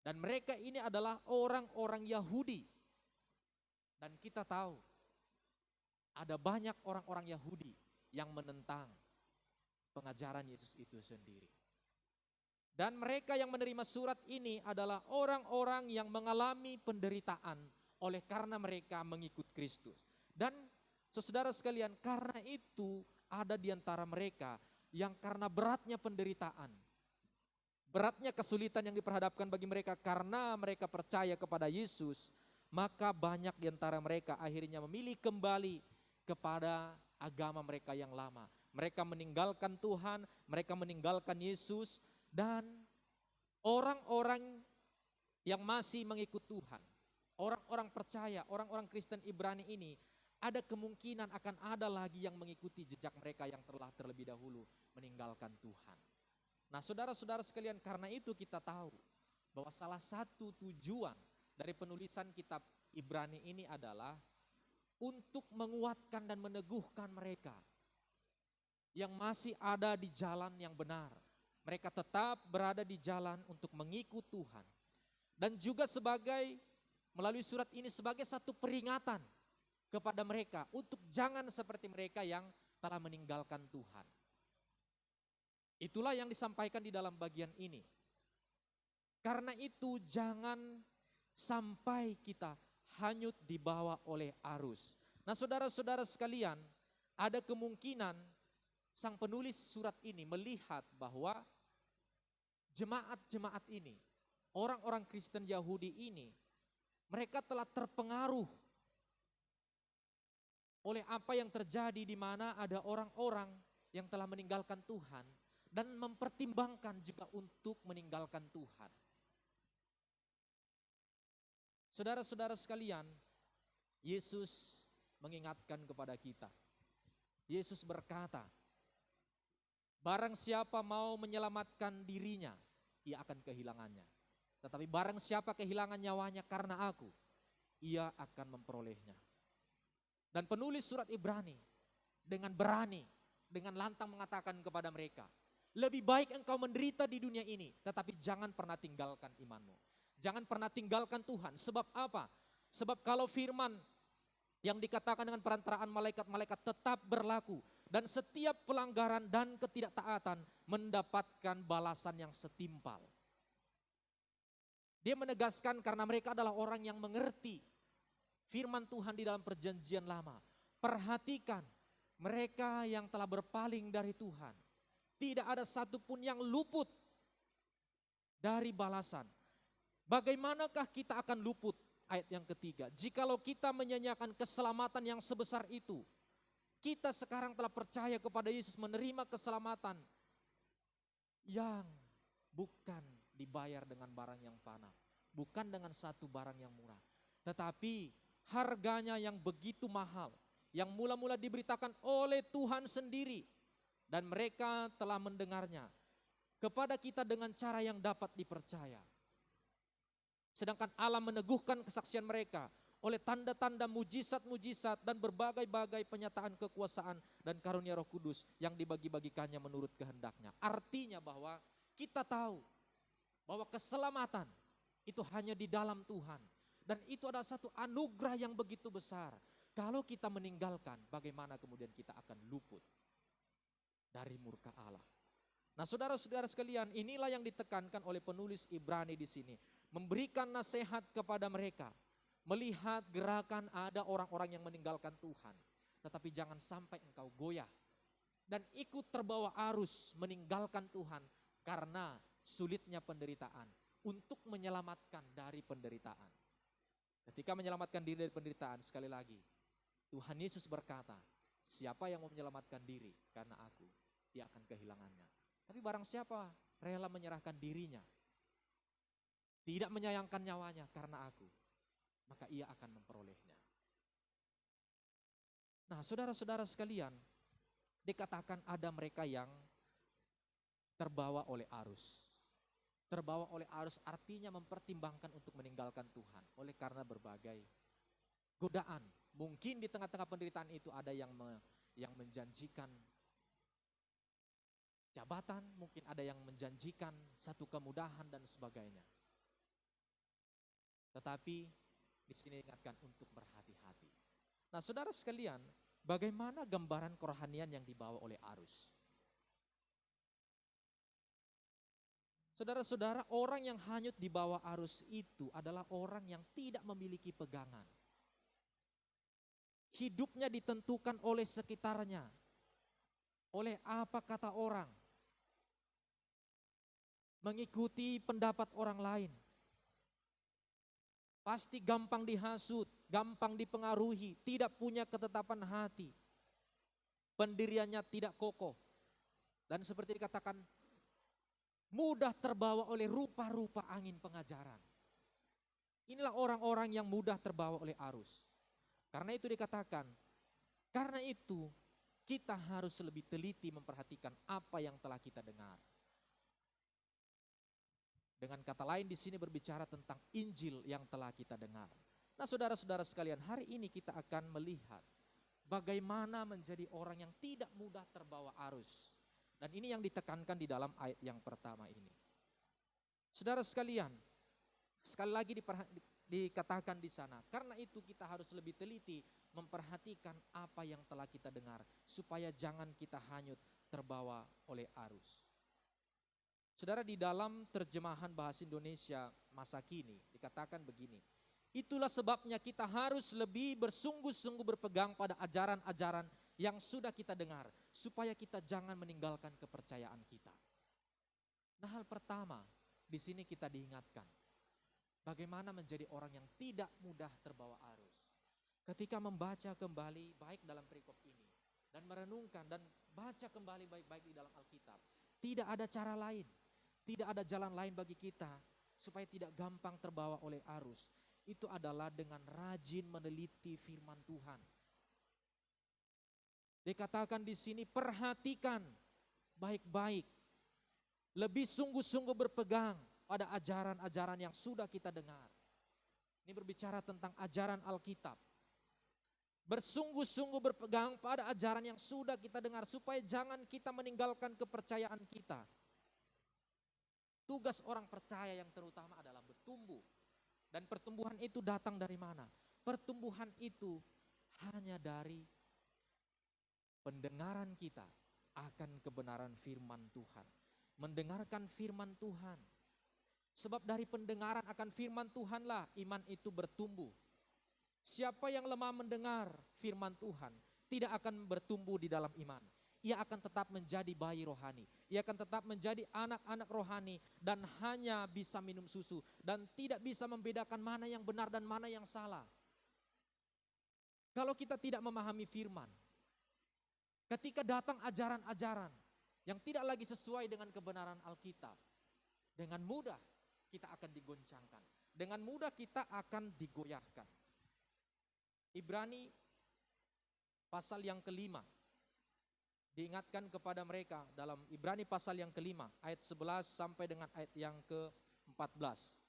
Dan mereka ini adalah orang-orang Yahudi. Dan kita tahu ada banyak orang-orang Yahudi yang menentang pengajaran Yesus itu sendiri. Dan mereka yang menerima surat ini adalah orang-orang yang mengalami penderitaan oleh karena mereka mengikut Kristus. Dan saudara sekalian, karena itu ada di antara mereka yang karena beratnya penderitaan, beratnya kesulitan yang diperhadapkan bagi mereka karena mereka percaya kepada Yesus, maka banyak di antara mereka akhirnya memilih kembali kepada agama mereka yang lama. Mereka meninggalkan Tuhan, mereka meninggalkan Yesus, dan orang-orang yang masih mengikut Tuhan, orang-orang percaya, orang-orang Kristen Ibrani ini, ada kemungkinan akan ada lagi yang mengikuti jejak mereka yang telah terlebih dahulu meninggalkan Tuhan. Nah, saudara-saudara sekalian, karena itu kita tahu bahwa salah satu tujuan dari penulisan kitab Ibrani ini adalah untuk menguatkan dan meneguhkan mereka yang masih ada di jalan yang benar. Mereka tetap berada di jalan untuk mengikut Tuhan. Dan juga melalui surat ini sebagai satu peringatan kepada mereka untuk jangan seperti mereka yang telah meninggalkan Tuhan. Itulah yang disampaikan di dalam bagian ini. Karena itu jangan sampai kita hanyut dibawa oleh arus. Nah, saudara-saudara sekalian, ada kemungkinan sang penulis surat ini melihat bahwa jemaat-jemaat ini, orang-orang Kristen Yahudi ini, mereka telah terpengaruh oleh apa yang terjadi di mana ada orang-orang yang telah meninggalkan Tuhan dan mempertimbangkan juga untuk meninggalkan Tuhan. Saudara-saudara sekalian, Yesus mengingatkan kepada kita. Yesus berkata, barang siapa mau menyelamatkan dirinya, ia akan kehilangannya. Tetapi barang siapa kehilangan nyawanya karena aku, ia akan memperolehnya. Dan penulis surat Ibrani dengan berani, dengan lantang mengatakan kepada mereka, lebih baik engkau menderita di dunia ini, tetapi jangan pernah tinggalkan imanmu. Jangan pernah tinggalkan Tuhan. Sebab apa? Sebab kalau firman yang dikatakan dengan perantaraan malaikat-malaikat tetap berlaku, dan setiap pelanggaran dan ketidaktaatan mendapatkan balasan yang setimpal. Dia menegaskan karena mereka adalah orang yang mengerti firman Tuhan di dalam perjanjian lama. Perhatikan mereka yang telah berpaling dari Tuhan. Tidak ada satupun yang luput dari balasan. Bagaimanakah kita akan luput? Ayat yang ketiga. Jikalau kita menyanyiakan keselamatan yang sebesar itu. Kita sekarang telah percaya kepada Yesus, menerima keselamatan yang bukan dibayar dengan barang yang fana. Bukan dengan satu barang yang murah. Tetapi harganya yang begitu mahal, yang mula-mula diberitakan oleh Tuhan sendiri, dan mereka telah mendengarnya kepada kita dengan cara yang dapat dipercaya. Sedangkan Allah meneguhkan kesaksian mereka oleh tanda-tanda mujizat-mujizat dan berbagai-bagai penyataan kekuasaan dan karunia Roh Kudus yang dibagi-bagikannya menurut kehendaknya. Artinya bahwa kita tahu bahwa keselamatan itu hanya di dalam Tuhan. Dan itu adalah satu anugerah yang begitu besar. Kalau kita meninggalkan, bagaimana kemudian kita akan luput dari murka Allah. Nah, saudara-saudara sekalian, inilah yang ditekankan oleh penulis Ibrani di sini. Memberikan nasihat kepada mereka. Melihat gerakan ada orang-orang yang meninggalkan Tuhan. Tetapi jangan sampai engkau goyah dan ikut terbawa arus meninggalkan Tuhan karena sulitnya penderitaan untuk menyelamatkan dari penderitaan. Ketika menyelamatkan diri dari penderitaan, sekali lagi, Tuhan Yesus berkata, siapa yang mau menyelamatkan diri karena aku, dia akan kehilangannya. Tapi barang siapa rela menyerahkan dirinya, tidak menyayangkan nyawanya karena aku, maka ia akan memperolehnya. Nah, saudara-saudara sekalian, dikatakan ada mereka yang terbawa oleh arus. Terbawa oleh arus artinya mempertimbangkan untuk meninggalkan Tuhan oleh karena berbagai godaan. Mungkin di tengah-tengah penderitaan itu ada yang menjanjikan jabatan, mungkin ada yang menjanjikan satu kemudahan dan sebagainya. Tetapi di sini diingatkan untuk berhati-hati. Nah, saudara sekalian, bagaimana gambaran kerohanian yang dibawa oleh arus? Saudara-saudara, orang yang hanyut di bawah arus itu adalah orang yang tidak memiliki pegangan. Hidupnya ditentukan oleh sekitarnya, oleh apa kata orang, mengikuti pendapat orang lain. Pasti gampang dihasut, gampang dipengaruhi, tidak punya ketetapan hati. Pendiriannya tidak kokoh. Dan seperti dikatakan, mudah terbawa oleh rupa-rupa angin pengajaran. Inilah orang-orang yang mudah terbawa oleh arus. Karena itu dikatakan, karena itu kita harus lebih teliti memperhatikan apa yang telah kita dengar. Dengan kata lain di sini berbicara tentang Injil yang telah kita dengar. Nah, saudara-saudara sekalian, hari ini kita akan melihat bagaimana menjadi orang yang tidak mudah terbawa arus. Dan ini yang ditekankan di dalam ayat yang pertama ini. Saudara sekalian, sekali lagi dikatakan di sana, karena itu kita harus lebih teliti memperhatikan apa yang telah kita dengar, supaya jangan kita hanyut terbawa oleh arus. Saudara, di dalam terjemahan bahasa Indonesia masa kini dikatakan begini, itulah sebabnya kita harus lebih bersungguh-sungguh berpegang pada ajaran-ajaran yang sudah kita dengar, supaya kita jangan meninggalkan kepercayaan kita. Nah, hal pertama di sini kita diingatkan, bagaimana menjadi orang yang tidak mudah terbawa arus. Ketika membaca kembali baik dalam perikop ini, dan merenungkan dan baca kembali baik-baik di dalam Alkitab, tidak ada cara lain. Tidak ada jalan lain bagi kita supaya tidak gampang terbawa oleh arus. Itu adalah dengan rajin meneliti firman Tuhan. Dikatakan di sini, perhatikan baik-baik. Lebih sungguh-sungguh berpegang pada ajaran-ajaran yang sudah kita dengar. Ini berbicara tentang ajaran Alkitab. Bersungguh-sungguh berpegang pada ajaran yang sudah kita dengar supaya jangan kita meninggalkan kepercayaan kita. Tugas orang percaya yang terutama adalah bertumbuh. Dan pertumbuhan itu datang dari mana? Pertumbuhan itu hanya dari pendengaran kita akan kebenaran firman Tuhan. Mendengarkan firman Tuhan. Sebab dari pendengaran akan firman Tuhanlah iman itu bertumbuh. Siapa yang lemah mendengar firman Tuhan tidak akan bertumbuh di dalam iman. Ia akan tetap menjadi bayi rohani. Ia akan tetap menjadi anak-anak rohani dan hanya bisa minum susu dan tidak bisa membedakan mana yang benar dan mana yang salah. Kalau kita tidak memahami firman, ketika datang ajaran-ajaran yang tidak lagi sesuai dengan kebenaran Alkitab, dengan mudah kita akan digoncangkan. Dengan mudah kita akan digoyahkan. Ibrani pasal yang kelima. Diingatkan kepada mereka dalam Ibrani pasal yang kelima, ayat 11 sampai dengan ayat yang ke-14.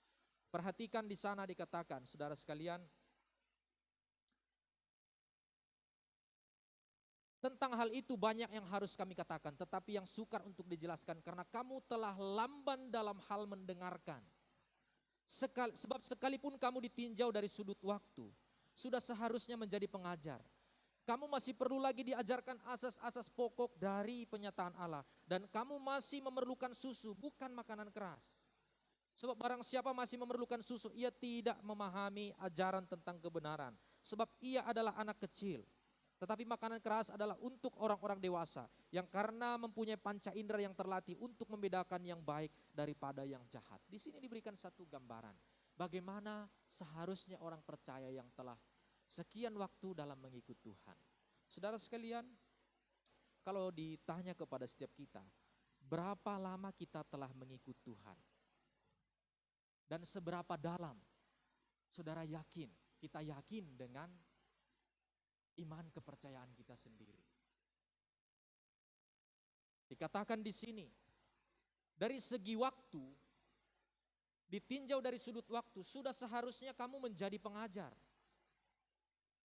Perhatikan di sana dikatakan, saudara sekalian, tentang hal itu banyak yang harus kami katakan, tetapi yang sukar untuk dijelaskan karena kamu telah lamban dalam hal mendengarkan. Sebab sekalipun kamu ditinjau dari sudut waktu, sudah seharusnya menjadi pengajar. Kamu masih perlu lagi diajarkan asas-asas pokok dari penyataan Allah. Dan kamu masih memerlukan susu, bukan makanan keras. Sebab barang siapa masih memerlukan susu, ia tidak memahami ajaran tentang kebenaran. Sebab ia adalah anak kecil. Tetapi makanan keras adalah untuk orang-orang dewasa yang karena mempunyai panca indera yang terlatih untuk membedakan yang baik daripada yang jahat. Di sini diberikan satu gambaran bagaimana seharusnya orang percaya yang telah sekian waktu dalam mengikut Tuhan. Saudara sekalian, kalau ditanya kepada setiap kita, berapa lama kita telah mengikut Tuhan? Dan seberapa dalam saudara yakin, kita yakin dengan iman kepercayaan kita sendiri. Dikatakan di sini, dari segi waktu, ditinjau dari sudut waktu, sudah seharusnya kamu menjadi pengajar.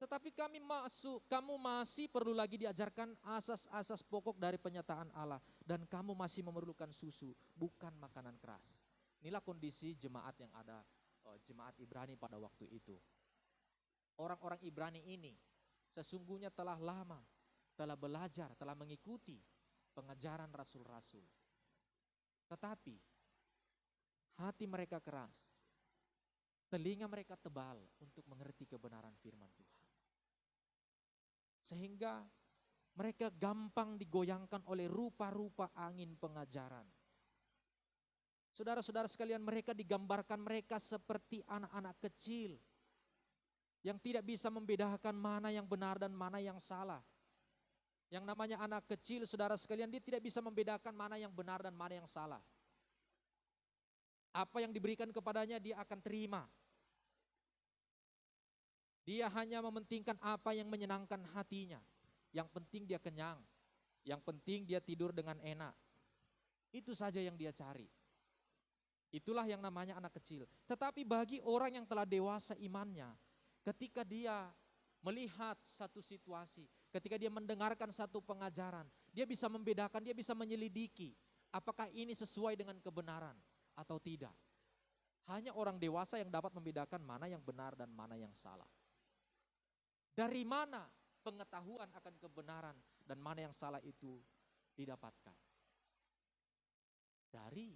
Tetapi kamu masih perlu lagi diajarkan asas-asas pokok dari penyataan Allah. Dan kamu masih memerlukan susu, bukan makanan keras. Inilah kondisi jemaat yang ada, jemaat Ibrani pada waktu itu. Orang-orang Ibrani ini sesungguhnya telah lama, telah belajar, telah mengikuti pengajaran rasul-rasul. Tetapi hati mereka keras, telinga mereka tebal untuk mengerti kebenaran firman Tuhan. Sehingga mereka gampang digoyangkan oleh rupa-rupa angin pengajaran. Saudara-saudara sekalian, mereka digambarkan mereka seperti anak-anak kecil yang tidak bisa membedakan mana yang benar dan mana yang salah. Yang namanya anak kecil, saudara sekalian, dia tidak bisa membedakan mana yang benar dan mana yang salah. Apa yang diberikan kepadanya dia akan terima. Dia hanya mementingkan apa yang menyenangkan hatinya. Yang penting dia kenyang, yang penting dia tidur dengan enak. Itu saja yang dia cari. Itulah yang namanya anak kecil. Tetapi bagi orang yang telah dewasa imannya, ketika dia melihat satu situasi, ketika dia mendengarkan satu pengajaran, dia bisa membedakan, dia bisa menyelidiki apakah ini sesuai dengan kebenaran atau tidak. Hanya orang dewasa yang dapat membedakan mana yang benar dan mana yang salah. Dari mana pengetahuan akan kebenaran dan mana yang salah itu didapatkan? Dari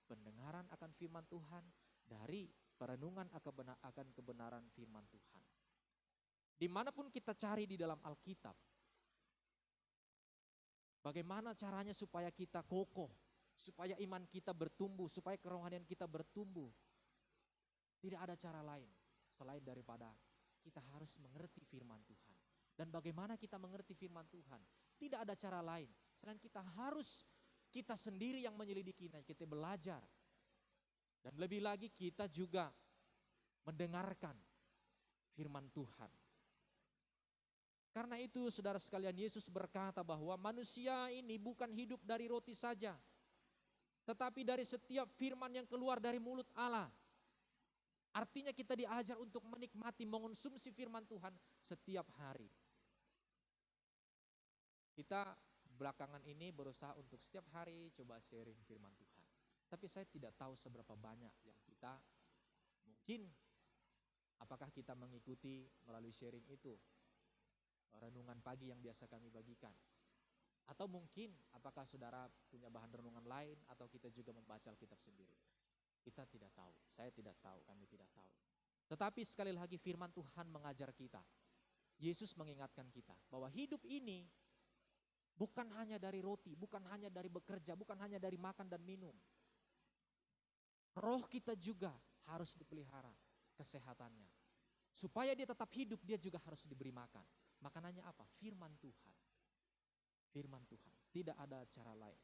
pendengaran akan firman Tuhan, dari perenungan akan kebenaran firman Tuhan. Dimanapun kita cari di dalam Alkitab, bagaimana caranya supaya kita kokoh, supaya iman kita bertumbuh, supaya kerohanian kita bertumbuh. Tidak ada cara lain selain daripada kita harus mengerti firman Tuhan. Dan bagaimana kita mengerti firman Tuhan? Tidak ada cara lain selain kita sendiri yang menyelidikinya, kita belajar. Dan lebih lagi kita juga mendengarkan firman Tuhan. Karena itu saudara sekalian, Yesus berkata bahwa manusia ini bukan hidup dari roti saja, tetapi dari setiap firman yang keluar dari mulut Allah. Artinya kita diajar untuk menikmati, mengonsumsi firman Tuhan setiap hari. Kita belakangan ini berusaha untuk setiap hari coba sharing firman Tuhan. Tapi saya tidak tahu seberapa banyak yang kita mungkin, apakah kita mengikuti melalui sharing itu, renungan pagi yang biasa kami bagikan. Atau mungkin apakah saudara punya bahan renungan lain atau kita juga membaca Alkitab sendiri. Kita tidak tahu, saya tidak tahu, kami tidak tahu. Tetapi sekali lagi firman Tuhan mengajar kita. Yesus mengingatkan kita bahwa hidup ini bukan hanya dari roti, bukan hanya dari bekerja, bukan hanya dari makan dan minum. Roh kita juga harus dipelihara kesehatannya. Supaya dia tetap hidup, dia juga harus diberi makan. Makanannya apa? Firman Tuhan. Firman Tuhan. Tidak ada cara lain.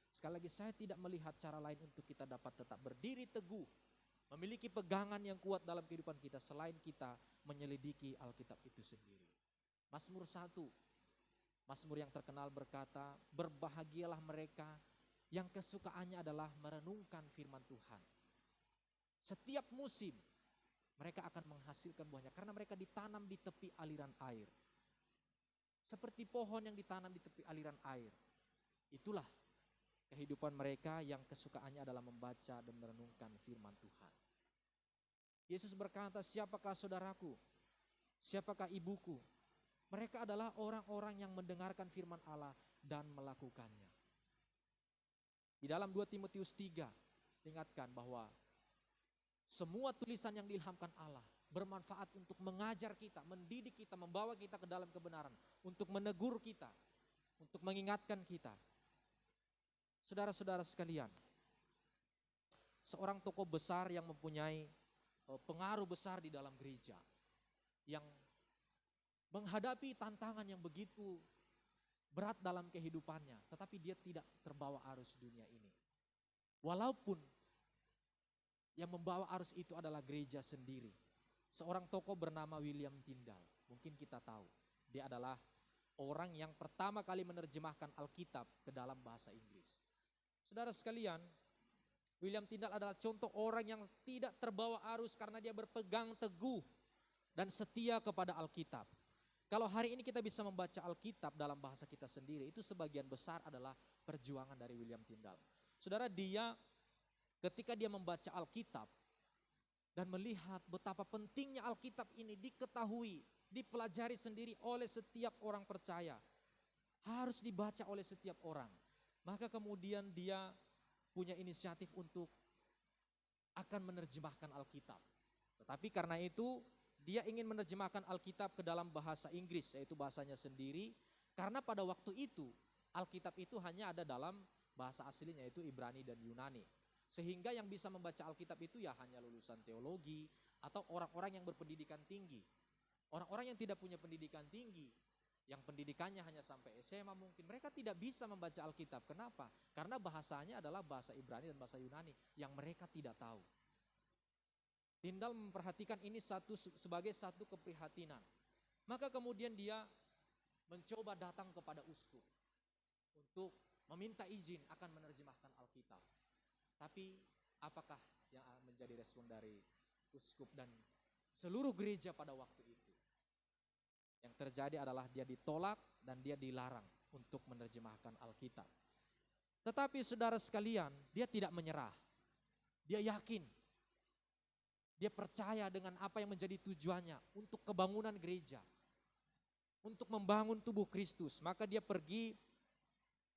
Sekali lagi saya tidak melihat cara lain untuk kita dapat tetap berdiri teguh. Memiliki pegangan yang kuat dalam kehidupan kita selain kita menyelidiki Alkitab itu sendiri. Mazmur 1. Mazmur yang terkenal berkata, berbahagialah mereka yang kesukaannya adalah merenungkan firman Tuhan. Setiap musim mereka akan menghasilkan buahnya karena mereka ditanam di tepi aliran air. Seperti pohon yang ditanam di tepi aliran air. Itulah kehidupan mereka yang kesukaannya adalah membaca dan merenungkan firman Tuhan. Yesus berkata, siapakah saudaraku? Siapakah ibuku? Mereka adalah orang-orang yang mendengarkan firman Allah dan melakukannya. Di dalam 2 Timotius 3 diingatkan bahwa semua tulisan yang diilhamkan Allah bermanfaat untuk mengajar kita, mendidik kita, membawa kita ke dalam kebenaran, untuk menegur kita, untuk mengingatkan kita. Saudara-saudara sekalian, seorang tokoh besar yang mempunyai pengaruh besar di dalam gereja, yang menghadapi tantangan yang begitu berat dalam kehidupannya, tetapi dia tidak terbawa arus dunia ini. Walaupun yang membawa arus itu adalah gereja sendiri. Seorang tokoh bernama William Tyndale, mungkin kita tahu. Dia adalah orang yang pertama kali menerjemahkan Alkitab ke dalam bahasa Inggris. Saudara sekalian, William Tyndale adalah contoh orang yang tidak terbawa arus karena dia berpegang teguh dan setia kepada Alkitab. Kalau hari ini kita bisa membaca Alkitab dalam bahasa kita sendiri, itu sebagian besar adalah perjuangan dari William Tyndale. Saudara, dia ketika dia membaca Alkitab dan melihat betapa pentingnya Alkitab ini diketahui, dipelajari sendiri oleh setiap orang percaya, harus dibaca oleh setiap orang. Maka kemudian dia punya inisiatif untuk akan menerjemahkan Alkitab. Tetapi karena itu dia ingin menerjemahkan Alkitab ke dalam bahasa Inggris, yaitu bahasanya sendiri. Karena pada waktu itu Alkitab itu hanya ada dalam bahasa aslinya, yaitu Ibrani dan Yunani. Sehingga yang bisa membaca Alkitab itu ya hanya lulusan teologi atau orang-orang yang berpendidikan tinggi. Orang-orang yang tidak punya pendidikan tinggi, yang pendidikannya hanya sampai SMA mungkin, mereka tidak bisa membaca Alkitab. Kenapa? Karena bahasanya adalah bahasa Ibrani dan bahasa Yunani yang mereka tidak tahu. Tyndale memperhatikan ini sebagai satu keprihatinan. Maka kemudian dia mencoba datang kepada uskup untuk meminta izin akan menerjemahkan Alkitab. Tapi apakah yang menjadi respon dari uskup dan seluruh gereja pada waktu itu? Yang terjadi adalah dia ditolak dan dia dilarang untuk menerjemahkan Alkitab. Tetapi saudara sekalian, dia tidak menyerah. Dia yakin. Dia percaya dengan apa yang menjadi tujuannya untuk kebangunan gereja. Untuk membangun tubuh Kristus. Maka dia pergi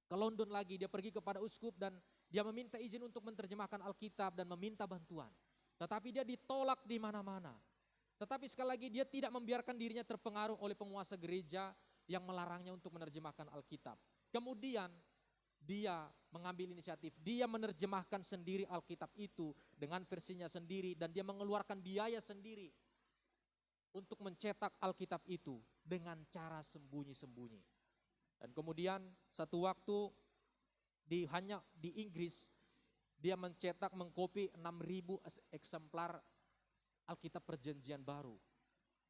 ke London lagi, dia pergi kepada uskup dan dia meminta izin untuk menerjemahkan Alkitab dan meminta bantuan. Tetapi dia ditolak di mana-mana. Tetapi sekali lagi dia tidak membiarkan dirinya terpengaruh oleh penguasa gereja yang melarangnya untuk menerjemahkan Alkitab. Kemudian dia mengambil inisiatif, dia menerjemahkan sendiri Alkitab itu dengan versinya sendiri dan dia mengeluarkan biaya sendiri untuk mencetak Alkitab itu dengan cara sembunyi-sembunyi. Dan kemudian satu waktu hanya di Inggris dia mencetak, mengkopi 6.000 eksemplar Alkitab Perjanjian Baru,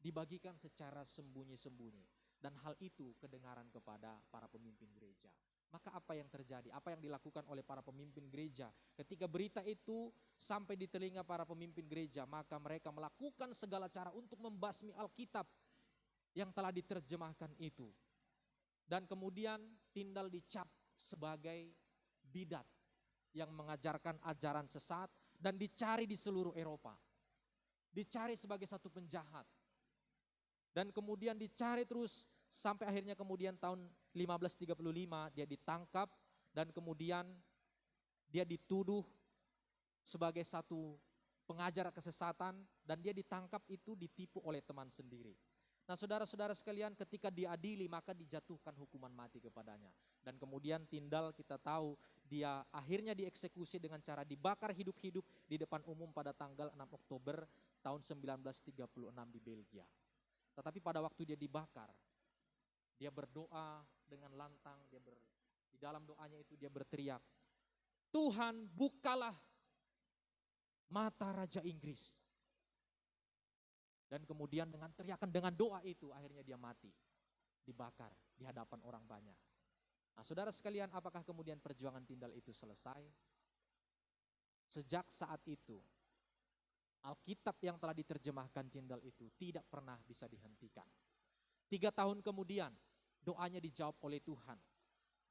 dibagikan secara sembunyi-sembunyi, dan hal itu kedengaran kepada para pemimpin gereja. Maka apa yang terjadi? Apa yang dilakukan oleh para pemimpin gereja? Ketika berita itu sampai di telinga para pemimpin gereja, maka mereka melakukan segala cara untuk membasmi Alkitab yang telah diterjemahkan itu. Dan kemudian Tyndale dicap sebagai bidat yang mengajarkan ajaran sesat dan dicari di seluruh Eropa. Dicari sebagai satu penjahat. Dan kemudian dicari terus sampai akhirnya kemudian tahun 1535 dia ditangkap dan kemudian dia dituduh sebagai satu pengajar kesesatan dan dia ditangkap itu ditipu oleh teman sendiri. Nah saudara-saudara sekalian, ketika diadili maka dijatuhkan hukuman mati kepadanya. Dan kemudian Tyndale kita tahu dia akhirnya dieksekusi dengan cara dibakar hidup-hidup di depan umum pada tanggal 6 Oktober tahun 1936 di Belgia. Tetapi pada waktu dia dibakar, dia berdoa dengan lantang, di dalam doanya itu dia berteriak, Tuhan bukalah mata Raja Inggris. Dan kemudian dengan teriakan, dengan doa itu akhirnya dia mati, dibakar di hadapan orang banyak. Nah saudara sekalian, apakah kemudian perjuangan Tyndale itu selesai? Sejak saat itu, Alkitab yang telah diterjemahkan Tyndale itu tidak pernah bisa dihentikan. 3 tahun kemudian, doanya dijawab oleh Tuhan.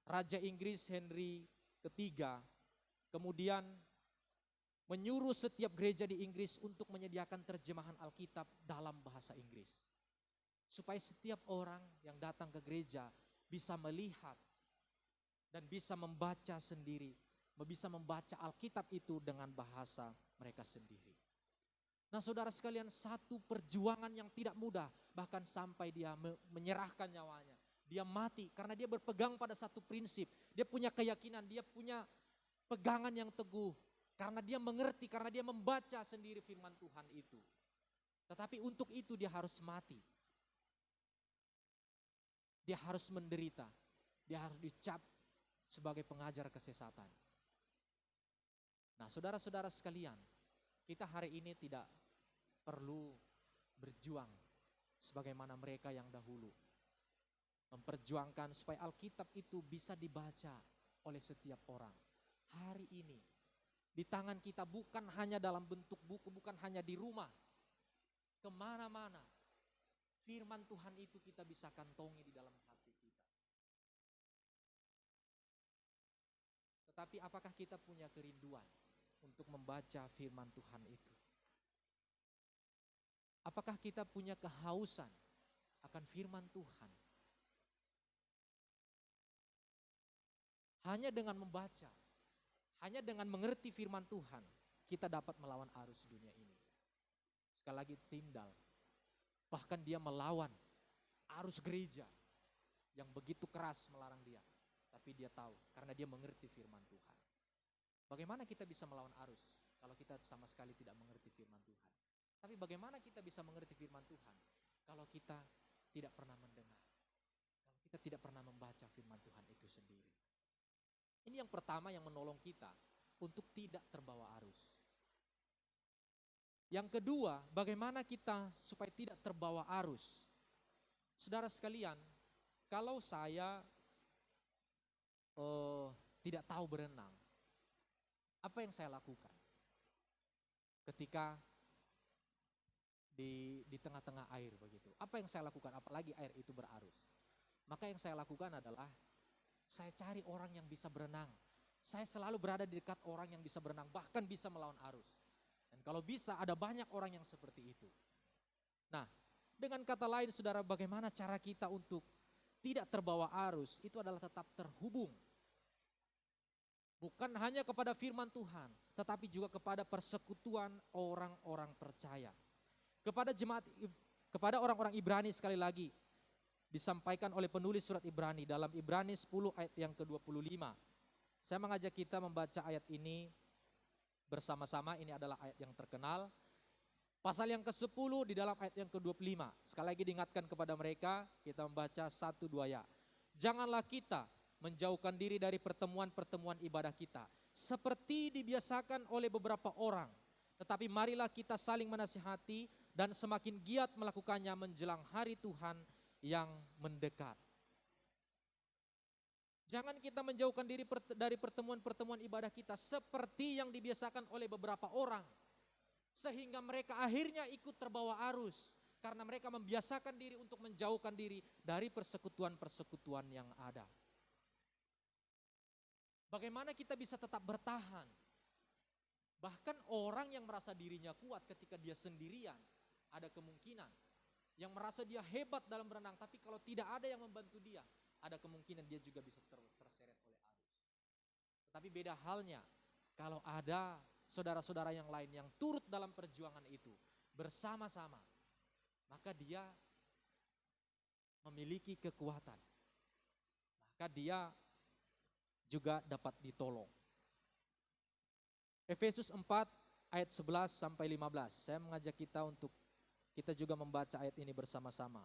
Raja Inggris Henry III kemudian menyuruh setiap gereja di Inggris untuk menyediakan terjemahan Alkitab dalam bahasa Inggris. Supaya setiap orang yang datang ke gereja bisa melihat dan bisa membaca sendiri, bisa membaca Alkitab itu dengan bahasa mereka sendiri. Nah saudara sekalian, satu perjuangan yang tidak mudah, bahkan sampai dia menyerahkan nyawanya. Dia mati karena dia berpegang pada satu prinsip. Dia punya keyakinan, dia punya pegangan yang teguh. Karena dia mengerti, karena dia membaca sendiri firman Tuhan itu. Tetapi untuk itu dia harus mati. Dia harus menderita. Dia harus dicap sebagai pengajar kesesatan. Nah saudara-saudara sekalian, kita hari ini tidak perlu berjuang sebagaimana mereka yang dahulu. Memperjuangkan supaya Alkitab itu bisa dibaca oleh setiap orang. Hari ini di tangan kita bukan hanya dalam bentuk buku, bukan hanya di rumah. Kemana-mana firman Tuhan itu kita bisa kantongi di dalam hati kita. Tetapi apakah kita punya kerinduan untuk membaca firman Tuhan itu? Apakah kita punya kehausan akan firman Tuhan? Hanya dengan membaca, hanya dengan mengerti firman Tuhan, kita dapat melawan arus dunia ini. Sekali lagi Tyndale, bahkan dia melawan arus gereja yang begitu keras melarang dia. Tapi dia tahu karena dia mengerti firman Tuhan. Bagaimana kita bisa melawan arus kalau kita sama sekali tidak mengerti firman Tuhan? Tapi bagaimana kita bisa mengerti firman Tuhan kalau kita tidak pernah mendengar? Kalau kita tidak pernah membaca firman Tuhan itu sendiri. Ini yang pertama yang menolong kita untuk tidak terbawa arus. Yang kedua, bagaimana kita supaya tidak terbawa arus? Saudara sekalian, kalau saya tidak tahu berenang, apa yang saya lakukan? Ketika di tengah-tengah air begitu, apa yang saya lakukan? Apalagi air itu berarus. Maka yang saya lakukan adalah saya cari orang yang bisa berenang. Saya selalu berada di dekat orang yang bisa berenang, bahkan bisa melawan arus. Dan kalau bisa ada banyak orang yang seperti itu. Nah, dengan kata lain saudara, bagaimana cara kita untuk tidak terbawa arus? Itu adalah tetap terhubung. Bukan hanya kepada firman Tuhan, tetapi juga kepada persekutuan orang-orang percaya. Kepada jemaat, kepada orang-orang Ibrani sekali lagi, disampaikan oleh penulis surat Ibrani dalam Ibrani 10 ayat yang ke-25. Saya mengajak kita membaca ayat ini bersama-sama, ini adalah ayat yang terkenal. Pasal yang ke-10 di dalam ayat yang ke-25. Sekali lagi diingatkan kepada mereka, kita membaca 1-2 ya. Janganlah kita menjauhkan diri dari pertemuan-pertemuan ibadah kita, seperti dibiasakan oleh beberapa orang. Tetapi marilah kita saling menasihati dan semakin giat melakukannya menjelang hari Tuhan yang mendekat. Jangan kita menjauhkan diri dari pertemuan-pertemuan ibadah kita seperti yang dibiasakan oleh beberapa orang. Sehingga mereka akhirnya ikut terbawa arus. Karena mereka membiasakan diri untuk menjauhkan diri dari persekutuan-persekutuan yang ada. Bagaimana kita bisa tetap bertahan? Bahkan orang yang merasa dirinya kuat ketika dia sendirian, ada kemungkinan yang merasa dia hebat dalam berenang, tapi kalau tidak ada yang membantu dia, ada kemungkinan dia juga bisa terseret oleh arus. Tetapi beda halnya kalau ada saudara-saudara yang lain yang turut dalam perjuangan itu bersama-sama, maka dia memiliki kekuatan. Maka dia juga dapat ditolong. Efesus 4 ayat 11 sampai 15. Saya mengajak kita untuk kita juga membaca ayat ini bersama-sama.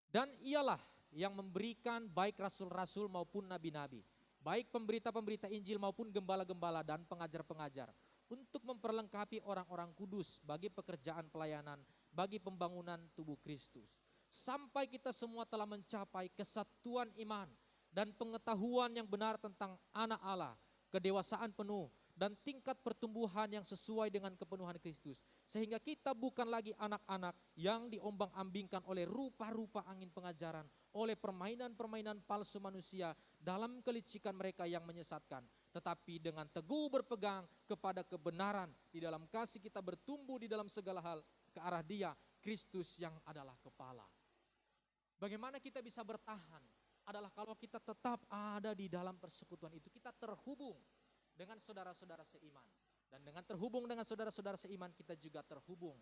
Dan ialah yang memberikan baik rasul-rasul maupun nabi-nabi, baik pemberita-pemberita Injil maupun gembala-gembala dan pengajar-pengajar, untuk memperlengkapi orang-orang kudus bagi pekerjaan pelayanan, bagi pembangunan tubuh Kristus. Sampai kita semua telah mencapai kesatuan iman dan pengetahuan yang benar tentang anak Allah, kedewasaan penuh, dan tingkat pertumbuhan yang sesuai dengan kepenuhan Kristus. Sehingga kita bukan lagi anak-anak yang diombang-ambingkan oleh rupa-rupa angin pengajaran, oleh permainan-permainan palsu manusia dalam kelicikan mereka yang menyesatkan. Tetapi dengan teguh berpegang kepada kebenaran, di dalam kasih kita bertumbuh di dalam segala hal ke arah Dia, Kristus yang adalah kepala. Bagaimana kita bisa bertahan? adalah kalau kita tetap ada di dalam persekutuan itu, kita terhubung dengan saudara-saudara seiman. Dan dengan terhubung dengan saudara-saudara seiman, kita juga terhubung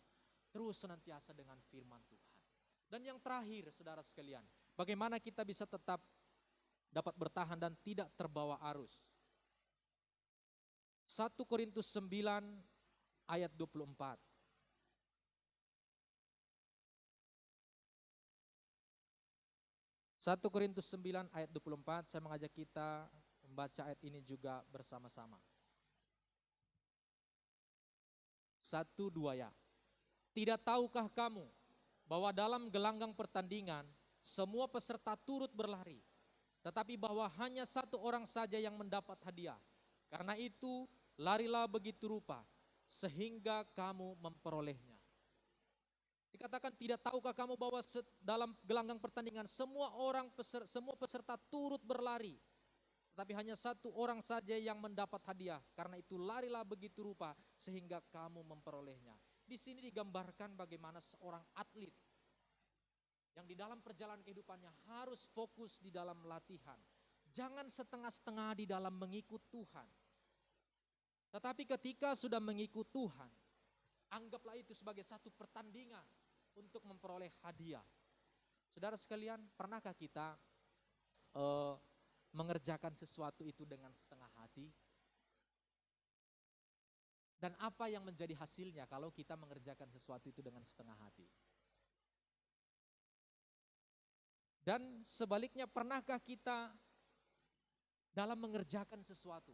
terus senantiasa dengan firman Tuhan. Dan yang terakhir, saudara sekalian, bagaimana kita bisa tetap dapat bertahan dan tidak terbawa arus. 1 Korintus 9 ayat 24. 1 Korintus 9 ayat 24, saya mengajak kita membaca ayat ini juga bersama-sama. 1, 2 ya. Tidak tahukah kamu bahwa dalam gelanggang pertandingan semua peserta turut berlari, tetapi bahwa hanya satu orang saja yang mendapat hadiah. Karena itu larilah begitu rupa sehingga kamu memperolehnya. Dikatakan tidak tahukah kamu bahwa dalam gelanggang pertandingan semua peserta turut berlari, tetapi hanya satu orang saja yang mendapat hadiah. Karena itu larilah begitu rupa sehingga kamu memperolehnya. Di sini digambarkan bagaimana seorang atlet yang di dalam perjalanan kehidupannya harus fokus di dalam latihan. Jangan setengah-setengah di dalam mengikut Tuhan. Tetapi ketika sudah mengikut Tuhan, anggaplah itu sebagai satu pertandingan untuk memperoleh hadiah. Saudara sekalian, pernahkah kita mengerjakan sesuatu itu dengan setengah hati? Dan apa yang menjadi hasilnya kalau kita mengerjakan sesuatu itu dengan setengah hati? Dan sebaliknya, pernahkah kita dalam mengerjakan sesuatu,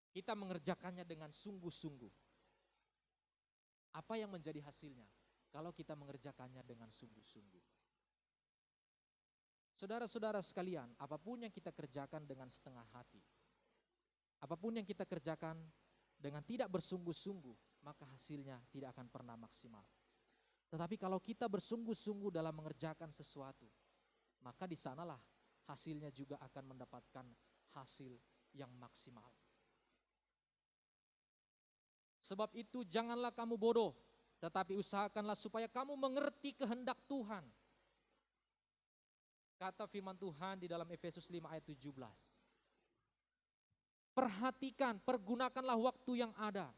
kita mengerjakannya dengan sungguh-sungguh? Apa yang menjadi hasilnya kalau kita mengerjakannya dengan sungguh-sungguh? Saudara-saudara sekalian, apapun yang kita kerjakan dengan setengah hati, apapun yang kita kerjakan dengan tidak bersungguh-sungguh, maka hasilnya tidak akan pernah maksimal. Tetapi kalau kita bersungguh-sungguh dalam mengerjakan sesuatu, maka di sanalah hasilnya juga akan mendapatkan hasil yang maksimal. Sebab itu janganlah kamu bodoh, tetapi usahakanlah supaya kamu mengerti kehendak Tuhan. Kata firman Tuhan di dalam Efesus 5 ayat 17. Perhatikan, pergunakanlah waktu yang ada.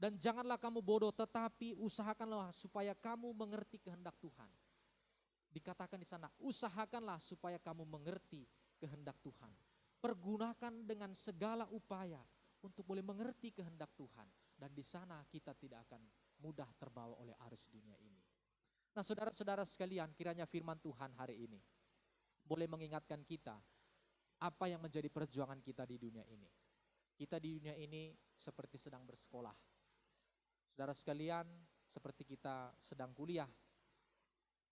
Dan janganlah kamu bodoh, tetapi usahakanlah supaya kamu mengerti kehendak Tuhan. Dikatakan di sana, usahakanlah supaya kamu mengerti kehendak Tuhan. Pergunakan dengan segala upaya untuk boleh mengerti kehendak Tuhan. Dan di sana kita tidak akan mudah terbawa oleh arus dunia ini. Nah, saudara-saudara sekalian, kiranya firman Tuhan hari ini boleh mengingatkan kita apa yang menjadi perjuangan kita di dunia ini. Kita di dunia ini seperti sedang bersekolah. Saudara sekalian, seperti kita sedang kuliah.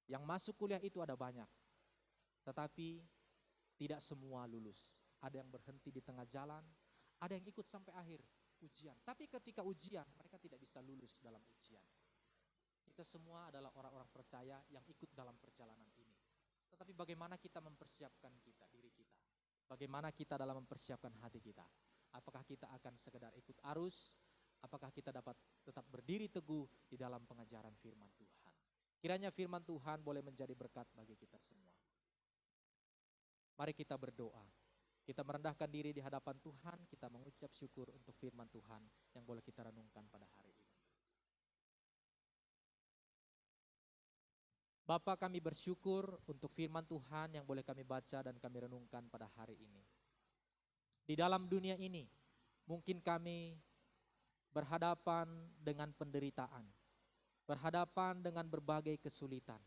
Yang masuk kuliah itu ada banyak, tetapi tidak semua lulus. Ada yang berhenti di tengah jalan, ada yang ikut sampai akhir ujian. Tapi ketika ujian, mereka tidak bisa lulus dalam ujian. Kita semua adalah orang-orang percaya yang ikut dalam perjalanan ini. Tetapi bagaimana kita mempersiapkan diri kita? Bagaimana kita dalam mempersiapkan hati kita? Apakah kita akan sekedar ikut arus? Apakah kita dapat tetap berdiri teguh di dalam pengajaran firman Tuhan? Kiranya firman Tuhan boleh menjadi berkat bagi kita semua. Mari kita berdoa. Kita merendahkan diri di hadapan Tuhan, kita mengucap syukur untuk firman Tuhan yang boleh kita renungkan pada hari ini. Bapa, kami bersyukur untuk firman Tuhan yang boleh kami baca dan kami renungkan pada hari ini. Di dalam dunia ini, mungkin kami berhadapan dengan penderitaan, berhadapan dengan berbagai kesulitan,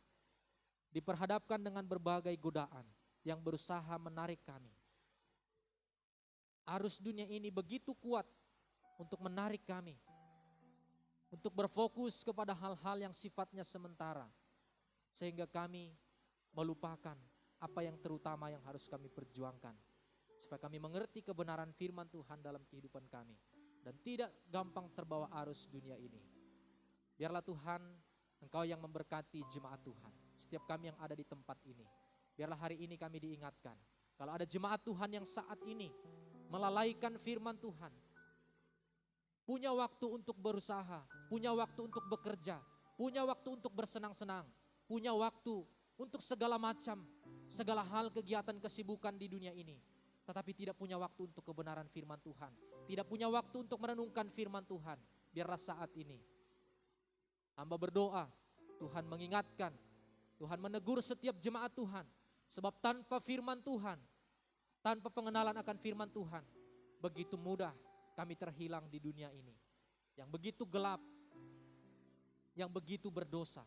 diperhadapkan dengan berbagai godaan yang berusaha menarik kami. Arus dunia ini begitu kuat untuk menarik kami, untuk berfokus kepada hal-hal yang sifatnya sementara, sehingga kami melupakan apa yang terutama yang harus kami perjuangkan, supaya kami mengerti kebenaran firman Tuhan dalam kehidupan kami, dan tidak gampang terbawa arus dunia ini. Biarlah Tuhan, Engkau yang memberkati jemaat Tuhan, setiap kami yang ada di tempat ini. Biarlah hari ini kami diingatkan, kalau ada jemaat Tuhan yang saat ini melalaikan firman Tuhan, punya waktu untuk berusaha, punya waktu untuk bekerja, punya waktu untuk bersenang-senang, punya waktu untuk segala macam segala hal kegiatan kesibukan di dunia ini, tetapi tidak punya waktu untuk kebenaran firman Tuhan, tidak punya waktu untuk merenungkan firman Tuhan. Biarlah saat ini hamba berdoa, Tuhan mengingatkan, Tuhan menegur setiap jemaat Tuhan. Sebab tanpa firman Tuhan, tanpa pengenalan akan firman Tuhan, begitu mudah kami terhilang di dunia ini. Yang begitu gelap, yang begitu berdosa.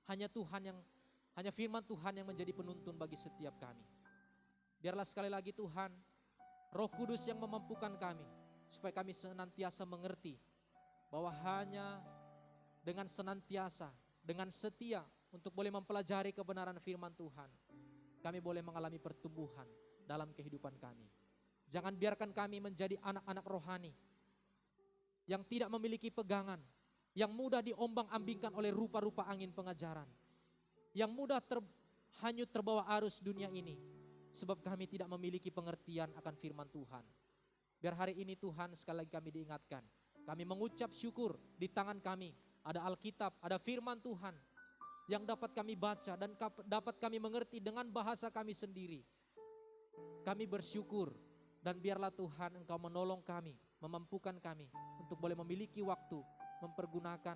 Hanya firman Tuhan yang menjadi penuntun bagi setiap kami. Biarlah sekali lagi Tuhan, Roh Kudus yang memampukan kami, supaya kami senantiasa mengerti bahwa hanya dengan senantiasa, dengan setia untuk boleh mempelajari kebenaran firman Tuhan, kami boleh mengalami pertumbuhan dalam kehidupan kami. Jangan biarkan kami menjadi anak-anak rohani yang tidak memiliki pegangan, yang mudah diombang-ambingkan oleh rupa-rupa angin pengajaran, yang mudah hanyut terbawa arus dunia ini, sebab kami tidak memiliki pengertian akan firman Tuhan. Biar hari ini Tuhan sekali lagi kami diingatkan, kami mengucap syukur di tangan kami ada Alkitab, ada firman Tuhan yang dapat kami baca dan dapat kami mengerti dengan bahasa kami sendiri. Kami bersyukur dan biarlah Tuhan Engkau menolong kami, memampukan kami untuk boleh memiliki waktu, mempergunakan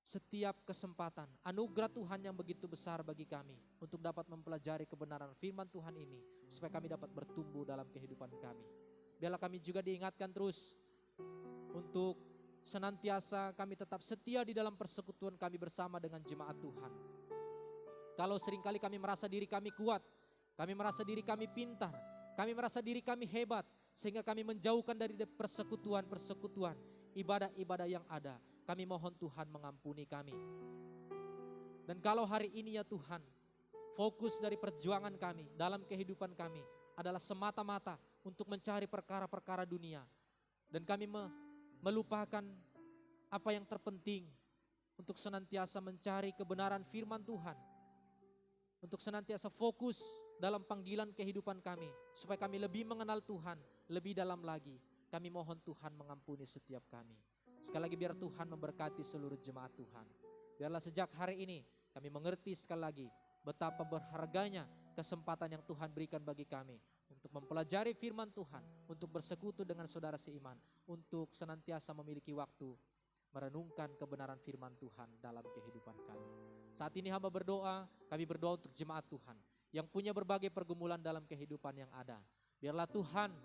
setiap kesempatan, anugerah Tuhan yang begitu besar bagi kami untuk dapat mempelajari kebenaran firman Tuhan ini, supaya kami dapat bertumbuh dalam kehidupan kami. Biarlah kami juga diingatkan terus untuk senantiasa kami tetap setia di dalam persekutuan kami bersama dengan jemaat Tuhan. Kalau seringkali kami merasa diri kami kuat, kami merasa diri kami pintar, kami merasa diri kami hebat, sehingga kami menjauhkan dari persekutuan, ibadah-ibadah yang ada. Kami mohon Tuhan mengampuni kami. Dan kalau hari ini ya Tuhan, fokus dari perjuangan kami dalam kehidupan kami adalah semata-mata untuk mencari perkara-perkara dunia, dan kami melupakan apa yang terpenting untuk senantiasa mencari kebenaran firman Tuhan, untuk senantiasa fokus dalam panggilan kehidupan kami, supaya kami lebih mengenal Tuhan lebih dalam lagi. Kami mohon Tuhan mengampuni setiap kami. Sekali lagi biar Tuhan memberkati seluruh jemaat Tuhan. Biarlah sejak hari ini kami mengerti sekali lagi betapa berharganya kesempatan yang Tuhan berikan bagi kami untuk mempelajari firman Tuhan, untuk bersekutu dengan saudara seiman, untuk senantiasa memiliki waktu merenungkan kebenaran firman Tuhan dalam kehidupan kami. Saat ini hamba berdoa, kami berdoa untuk jemaat Tuhan yang punya berbagai pergumulan dalam kehidupan yang ada. Biarlah Tuhan,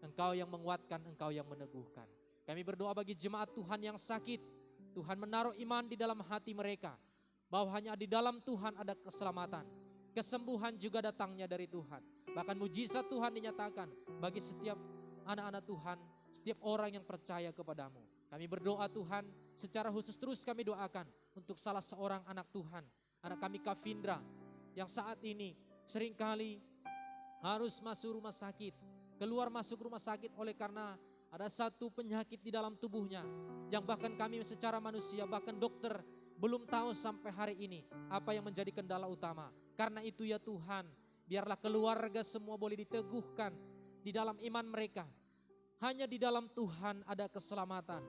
Engkau yang menguatkan, Engkau yang meneguhkan. Kami berdoa bagi jemaat Tuhan yang sakit, Tuhan menaruh iman di dalam hati mereka, bahwa hanya di dalam Tuhan ada keselamatan. Kesembuhan juga datangnya dari Tuhan. Bahkan mujizat Tuhan dinyatakan bagi setiap anak-anak Tuhan, setiap orang yang percaya kepadamu. Kami berdoa Tuhan, secara khusus terus kami doakan untuk salah seorang anak Tuhan, anak kami Kavindra, yang saat ini seringkali harus masuk rumah sakit, keluar masuk rumah sakit oleh karena ada satu penyakit di dalam tubuhnya, yang bahkan kami secara manusia, bahkan dokter belum tahu sampai hari ini apa yang menjadi kendala utama. Karena itu ya Tuhan, biarlah keluarga semua boleh diteguhkan di dalam iman mereka. Hanya di dalam Tuhan ada keselamatan.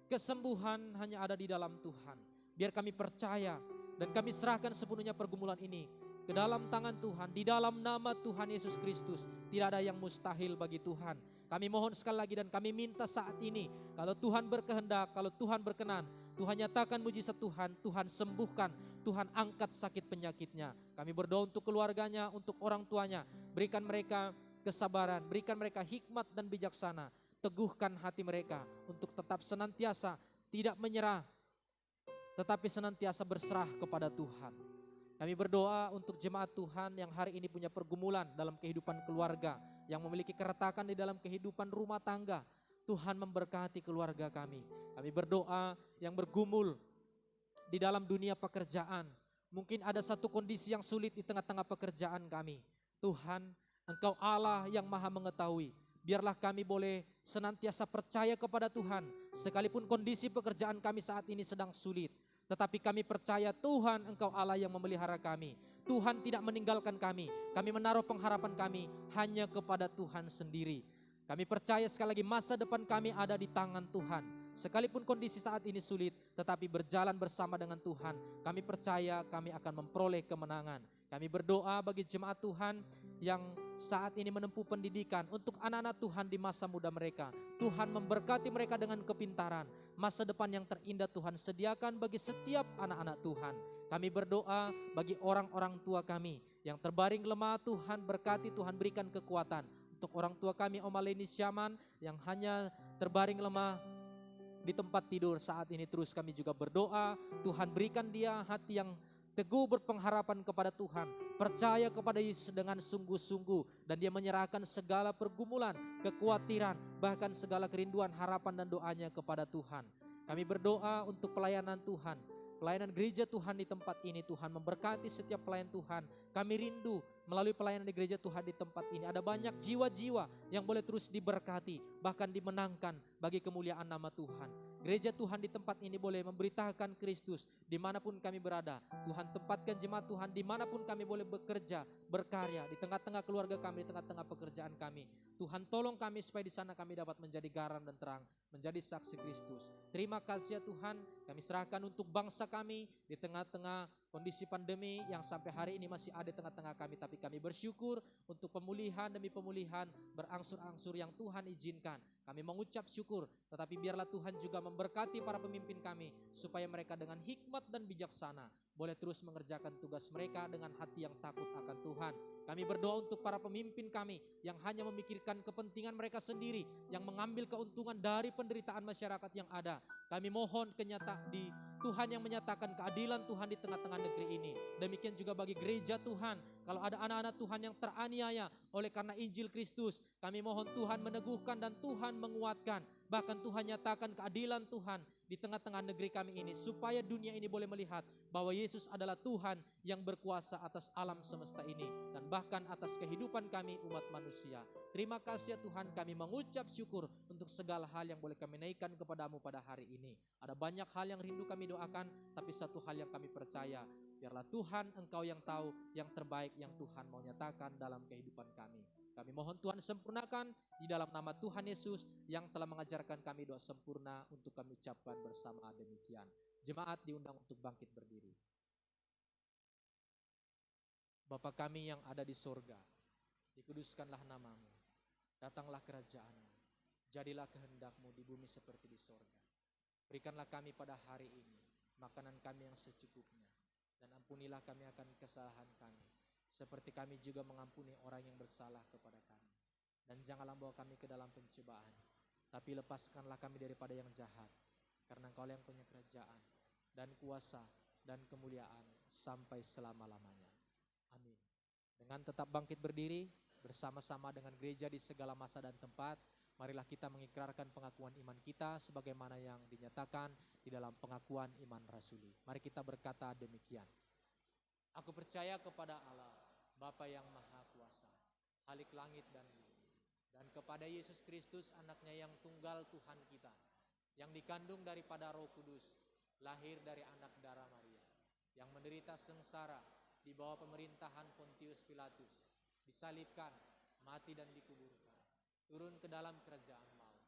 Kesembuhan hanya ada di dalam Tuhan. Biar kami percaya dan kami serahkan sepenuhnya pergumulan ini ke dalam tangan Tuhan. Di dalam nama Tuhan Yesus Kristus, tidak ada yang mustahil bagi Tuhan. Kami mohon sekali lagi dan kami minta saat ini, kalau Tuhan berkehendak, kalau Tuhan berkenan, Tuhan nyatakan mujizat Tuhan, Tuhan sembuhkan, Tuhan angkat sakit penyakitnya. Kami berdoa untuk keluarganya, untuk orang tuanya, berikan mereka kesabaran, berikan mereka hikmat dan bijaksana, teguhkan hati mereka untuk tetap senantiasa tidak menyerah, tetapi senantiasa berserah kepada Tuhan. Kami berdoa untuk jemaat Tuhan yang hari ini punya pergumulan dalam kehidupan keluarga, yang memiliki keretakan di dalam kehidupan rumah tangga. Tuhan memberkati keluarga kami. Kami berdoa yang bergumul di dalam dunia pekerjaan. Mungkin ada satu kondisi yang sulit di tengah-tengah pekerjaan kami. Tuhan, Engkau Allah yang maha mengetahui. Biarlah kami boleh senantiasa percaya kepada Tuhan, sekalipun kondisi pekerjaan kami saat ini sedang sulit. Tetapi kami percaya Tuhan, Engkau Allah yang memelihara kami. Tuhan tidak meninggalkan kami. Kami menaruh pengharapan kami hanya kepada Tuhan sendiri. Kami percaya sekali lagi masa depan kami ada di tangan Tuhan. Sekalipun kondisi saat ini sulit, tetapi berjalan bersama dengan Tuhan, kami percaya kami akan memperoleh kemenangan. Kami berdoa bagi jemaat Tuhan yang saat ini menempuh pendidikan untuk anak-anak Tuhan di masa muda mereka. Tuhan memberkati mereka dengan kepintaran. Masa depan yang terindah Tuhan sediakan bagi setiap anak-anak Tuhan. Kami berdoa bagi orang-orang tua kami yang terbaring lemah, Tuhan berkati, Tuhan berikan kekuatan. Untuk orang tua kami Om Aleni Syaman yang hanya terbaring lemah di tempat tidur saat ini, terus kami juga berdoa, Tuhan berikan dia hati yang teguh berpengharapan kepada Tuhan, percaya kepada Yesus dengan sungguh-sungguh, dan dia menyerahkan segala pergumulan, kekhawatiran, bahkan segala kerinduan, harapan dan doanya kepada Tuhan. Kami berdoa untuk pelayanan Tuhan, pelayanan gereja Tuhan di tempat ini. Tuhan memberkati setiap pelayan Tuhan. Kami rindu melalui pelayanan di gereja Tuhan di tempat ini ada banyak jiwa-jiwa yang boleh terus diberkati, bahkan dimenangkan bagi kemuliaan nama Tuhan. Gereja Tuhan di tempat ini boleh memberitakan Kristus dimanapun kami berada. Tuhan tempatkan jemaat Tuhan dimanapun kami boleh bekerja, berkarya, di tengah-tengah keluarga kami, di tengah-tengah pekerjaan kami. Tuhan tolong kami supaya di sana kami dapat menjadi garam dan terang, menjadi saksi Kristus. Terima kasih ya Tuhan, kami serahkan untuk bangsa kami di tengah-tengah kondisi pandemi yang sampai hari ini masih ada di tengah-tengah kami, tapi kami bersyukur untuk pemulihan demi pemulihan berangsur-angsur yang Tuhan izinkan. Kami mengucap syukur, tetapi biarlah Tuhan juga memberkati para pemimpin kami supaya mereka dengan hikmat dan bijaksana boleh terus mengerjakan tugas mereka dengan hati yang takut akan Tuhan. Kami berdoa untuk para pemimpin kami yang hanya memikirkan kepentingan mereka sendiri, yang mengambil keuntungan dari penderitaan masyarakat yang ada. Kami mohon di Tuhan yang menyatakan keadilan Tuhan di tengah-tengah negeri ini. Demikian juga bagi gereja Tuhan, kalau ada anak-anak Tuhan yang teraniaya oleh karena Injil Kristus, kami mohon Tuhan meneguhkan dan Tuhan menguatkan. Bahkan Tuhan nyatakan keadilan Tuhan di tengah-tengah negeri kami ini, supaya dunia ini boleh melihat bahwa Yesus adalah Tuhan yang berkuasa atas alam semesta ini dan bahkan atas kehidupan kami umat manusia. Terima kasih ya Tuhan, kami mengucap syukur untuk segala hal yang boleh kami naikkan kepadamu pada hari ini. Ada banyak hal yang rindu kami doakan, tapi satu hal yang kami percaya, biarlah Tuhan Engkau yang tahu yang terbaik yang Tuhan mau nyatakan dalam kehidupan kami. Kami mohon Tuhan sempurnakan di dalam nama Tuhan Yesus yang telah mengajarkan kami doa sempurna untuk kami ucapkan bersama demikian. Jemaat diundang untuk bangkit berdiri. Bapa kami yang ada di sorga, dikuduskanlah namamu, datanglah kerajaanmu, jadilah kehendak-mu di bumi seperti di sorga. Berikanlah kami pada hari ini makanan kami yang secukupnya, dan ampunilah kami akan kesalahan kami, seperti kami juga mengampuni orang yang bersalah kepada kami. Dan janganlah bawa kami ke dalam pencobaan, tapi lepaskanlah kami daripada yang jahat, karena Engkau yang punya kerajaan, dan kuasa, dan kemuliaan, sampai selama-lamanya. Amin. Dengan tetap bangkit berdiri, bersama-sama dengan gereja di segala masa dan tempat, marilah kita mengikrarkan pengakuan iman kita sebagaimana yang dinyatakan di dalam pengakuan iman rasuli. Mari kita berkata demikian. Aku percaya kepada Allah, Bapa yang Maha Kuasa, Khalik langit dan bumi, dan kepada Yesus Kristus anaknya yang tunggal Tuhan kita, yang dikandung daripada Roh Kudus, lahir dari anak darah Maria, yang menderita sengsara di bawah pemerintahan Pontius Pilatus, disalibkan, mati dan dikuburkan, turun ke dalam kerajaan maut.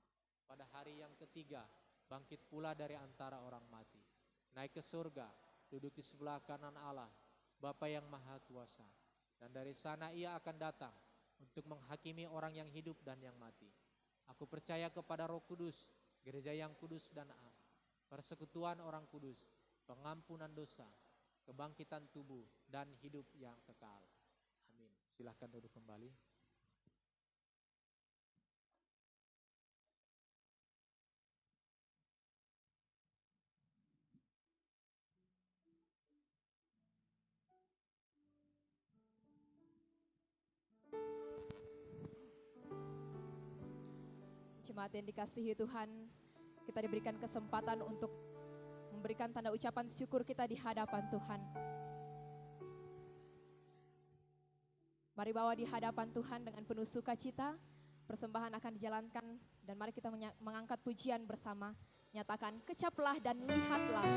Pada hari yang ketiga, bangkit pula dari antara orang mati, naik ke surga, duduk di sebelah kanan Allah, Bapa yang Maha Kuasa. Dan dari sana ia akan datang untuk menghakimi orang yang hidup dan yang mati. Aku percaya kepada Roh Kudus, gereja yang kudus dan am, persekutuan orang kudus, pengampunan dosa, kebangkitan tubuh, dan hidup yang kekal. Amin. Silahkan duduk kembali. Jemaat yang dikasihi Tuhan, kita diberikan kesempatan untuk memberikan tanda ucapan syukur kita di hadapan Tuhan. Mari bawa di hadapan Tuhan dengan penuh sukacita, persembahan akan dijalankan, dan mari kita mengangkat pujian bersama. Nyatakan, kecaplah dan lihatlah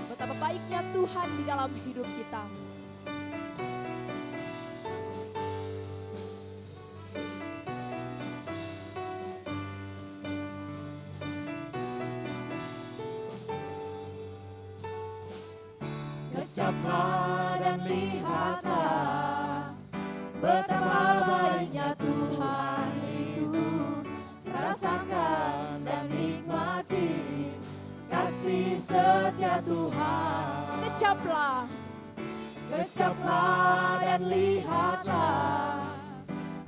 betapa baiknya Tuhan di dalam hidup kita. Kecaplah dan lihatlah betapa baiknya Tuhan itu. Rasakan dan nikmati kasih setia Tuhan. Kecaplah, Kecaplah dan lihatlah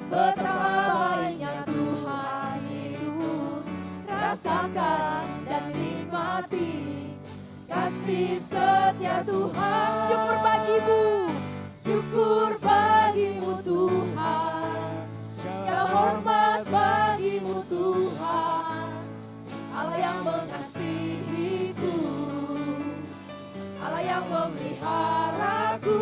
betapa baiknya Tuhan itu. Rasakan dan nikmati kasih setia Tuhan. syukur bagimu, Syukur bagimu Tuhan, segala hormat bagimu Tuhan, Allah yang mengasihiku, Allah yang memeliharaku.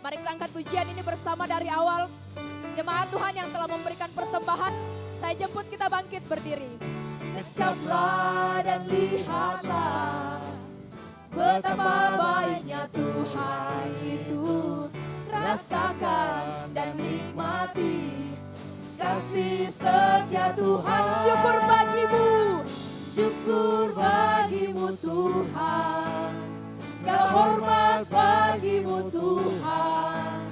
Mari kita angkat pujian ini bersama dari awal. Jemaat Tuhan yang telah memberikan persembahan, saya jemput kita bangkit berdiri. Kecaplah dan lihatlah betapa baiknya Tuhan itu. Rasakan dan nikmati kasih setia Tuhan. Syukur bagimu, Syukur bagimu Tuhan, segala hormat bagimu Tuhan,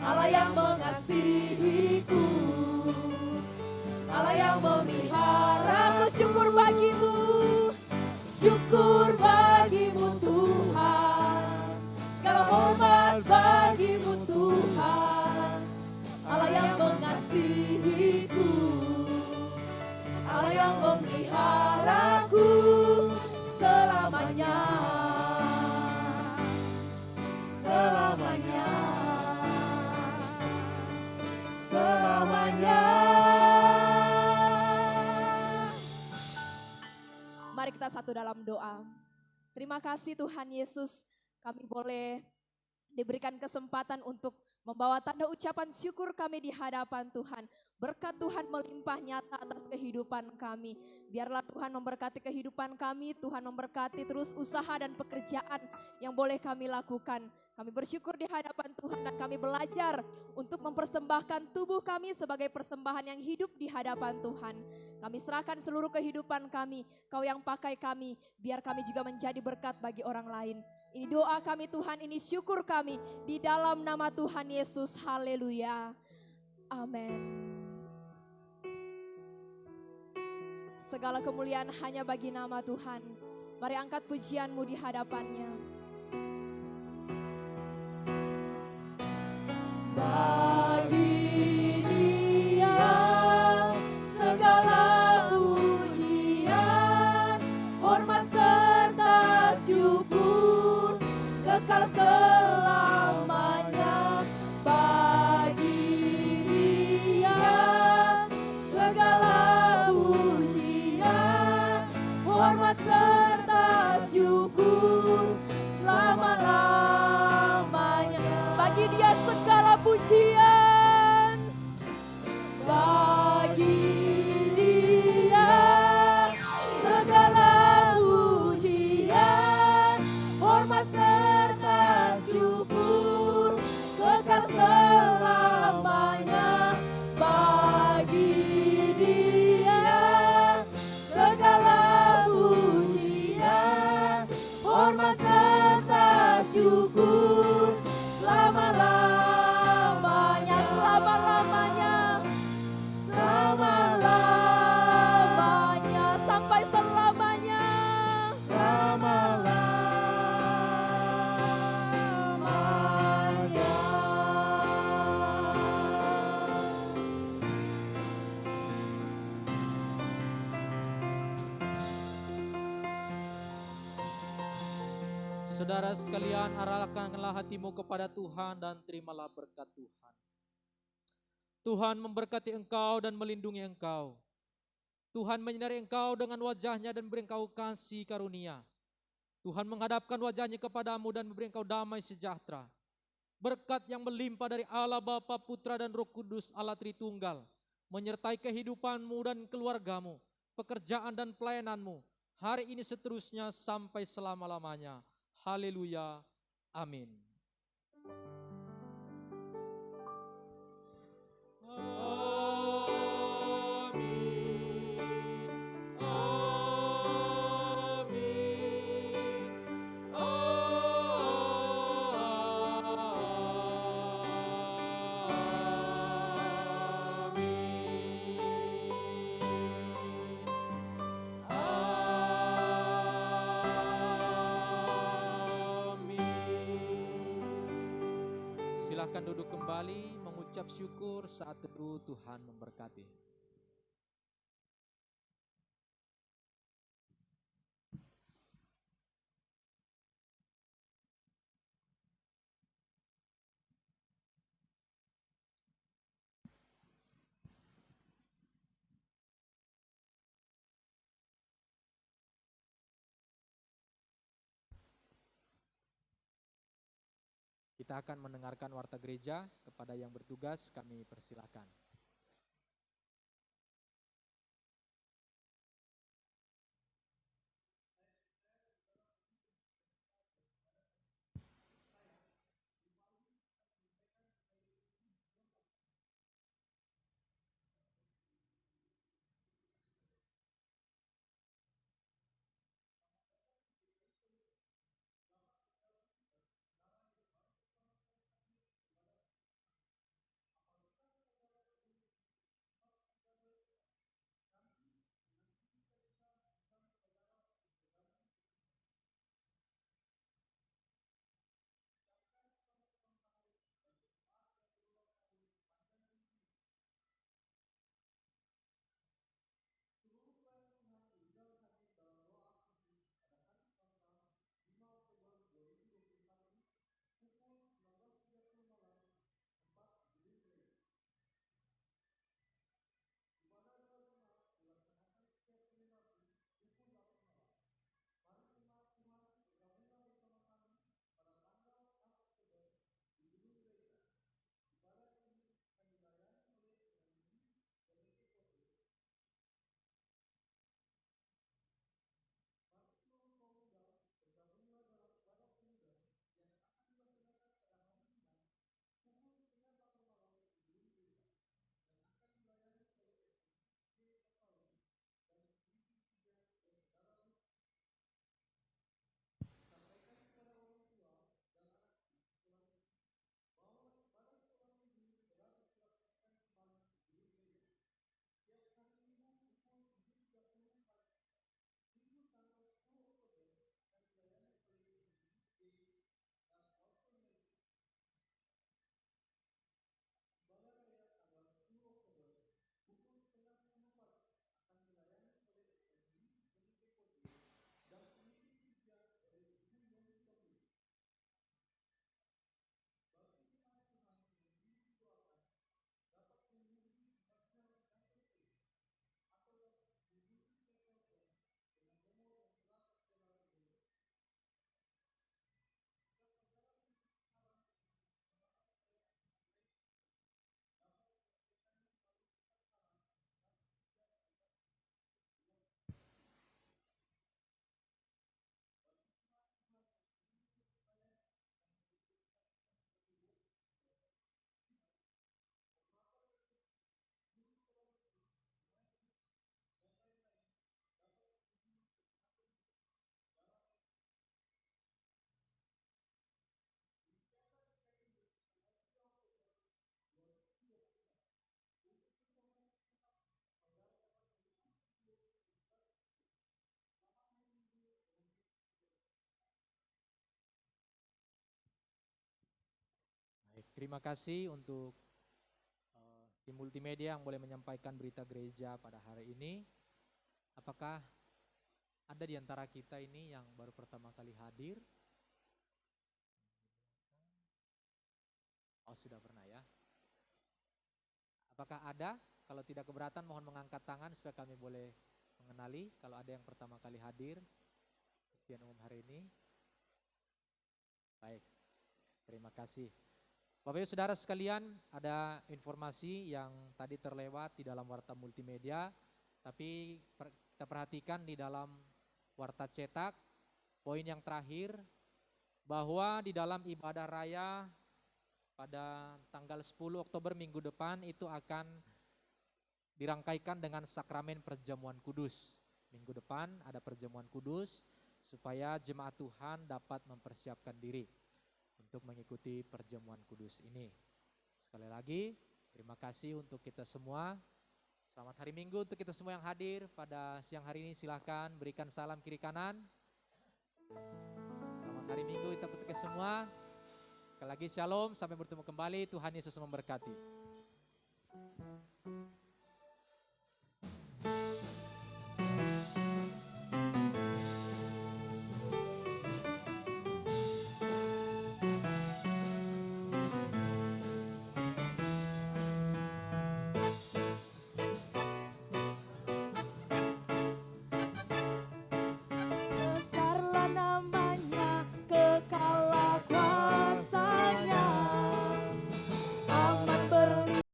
Allah yang mengasihiku, Allah yang memeliharaku. syukur bagimu, Syukur bagimu Tuhan, segala hormat bagimu Tuhan, Allah yang mengasihiku, Allah yang memeliharaku selamanya, selamanya, selamanya. Mari kita satu dalam doa. Terima kasih Tuhan Yesus, kami boleh diberikan kesempatan untuk membawa tanda ucapan syukur kami di hadapan Tuhan. Berkat Tuhan melimpah nyata atas kehidupan kami. Biarlah Tuhan memberkati kehidupan kami, Tuhan memberkati terus usaha dan pekerjaan yang boleh kami lakukan. Kami bersyukur di hadapan Tuhan dan kami belajar untuk mempersembahkan tubuh kami sebagai persembahan yang hidup di hadapan Tuhan. Kami serahkan seluruh kehidupan kami, Kau yang pakai kami, biar kami juga menjadi berkat bagi orang lain. Ini doa kami Tuhan, ini syukur kami di dalam nama Tuhan Yesus. Haleluya. Amin. Segala kemuliaan hanya bagi nama Tuhan. Mari angkat pujianmu di hadapannya. Bagi Dia segala pujian, hormat serta syukur kekal selamanya. Bagi Dia segala pujian, hormat serta syukur selama-lamanya. Bagi Dia segala pujian. Bagi Dia segala pujian, hormat serta syukur kekal selamanya. Bagi Dia segala pujian, hormat serta syukur selama-lamanya, selama-lamanya, selama-lamanya, Sampai selamanya. selama-lamanya. Saudara sekalian, arahkanlah hatimu kepada Tuhan dan terimalah berkat Tuhan. Tuhan memberkati engkau dan melindungi engkau. Tuhan menyinari engkau dengan wajahnya dan memberi engkau kasih karunia. Tuhan menghadapkan wajahnya kepadamu dan memberi engkau damai sejahtera. Berkat yang melimpah dari Allah Bapa, Putra dan Roh Kudus, Allah Tritunggal, menyertai kehidupanmu dan keluargamu, pekerjaan dan pelayananmu, hari ini seterusnya sampai selama-lamanya. Haleluya. Amin. Amin. Amin. Silahkan duduk kembali, mengucap syukur saat teduh. Tuhan memberkati. Kita akan mendengarkan warta gereja. Kepada yang bertugas kami persilakan. Baik, terima kasih untuk tim multimedia yang boleh menyampaikan berita gereja pada hari ini. Apakah ada di antara kita ini yang baru pertama kali hadir? Oh, sudah pernah ya. Apakah ada? Kalau tidak keberatan mohon mengangkat tangan supaya kami boleh mengenali kalau ada yang pertama kali hadir kebaktian umum hari ini. Baik, terima kasih. Bapak Ibu Saudara sekalian, ada informasi yang tadi terlewat di dalam warta multimedia, tapi kita perhatikan di dalam warta cetak, poin yang terakhir, bahwa di dalam ibadah raya pada tanggal 10 Oktober minggu depan itu akan dirangkaikan dengan sakramen perjamuan kudus. Minggu depan ada perjamuan kudus supaya jemaat Tuhan dapat mempersiapkan diri untuk mengikuti perjamuan kudus ini. Sekali lagi, terima kasih untuk kita semua. Selamat hari Minggu untuk kita semua yang hadir pada siang hari ini. Silahkan berikan salam kiri kanan. Selamat hari Minggu untuk kita semua. Sekali lagi shalom, sampai bertemu kembali. Tuhan Yesus memberkati.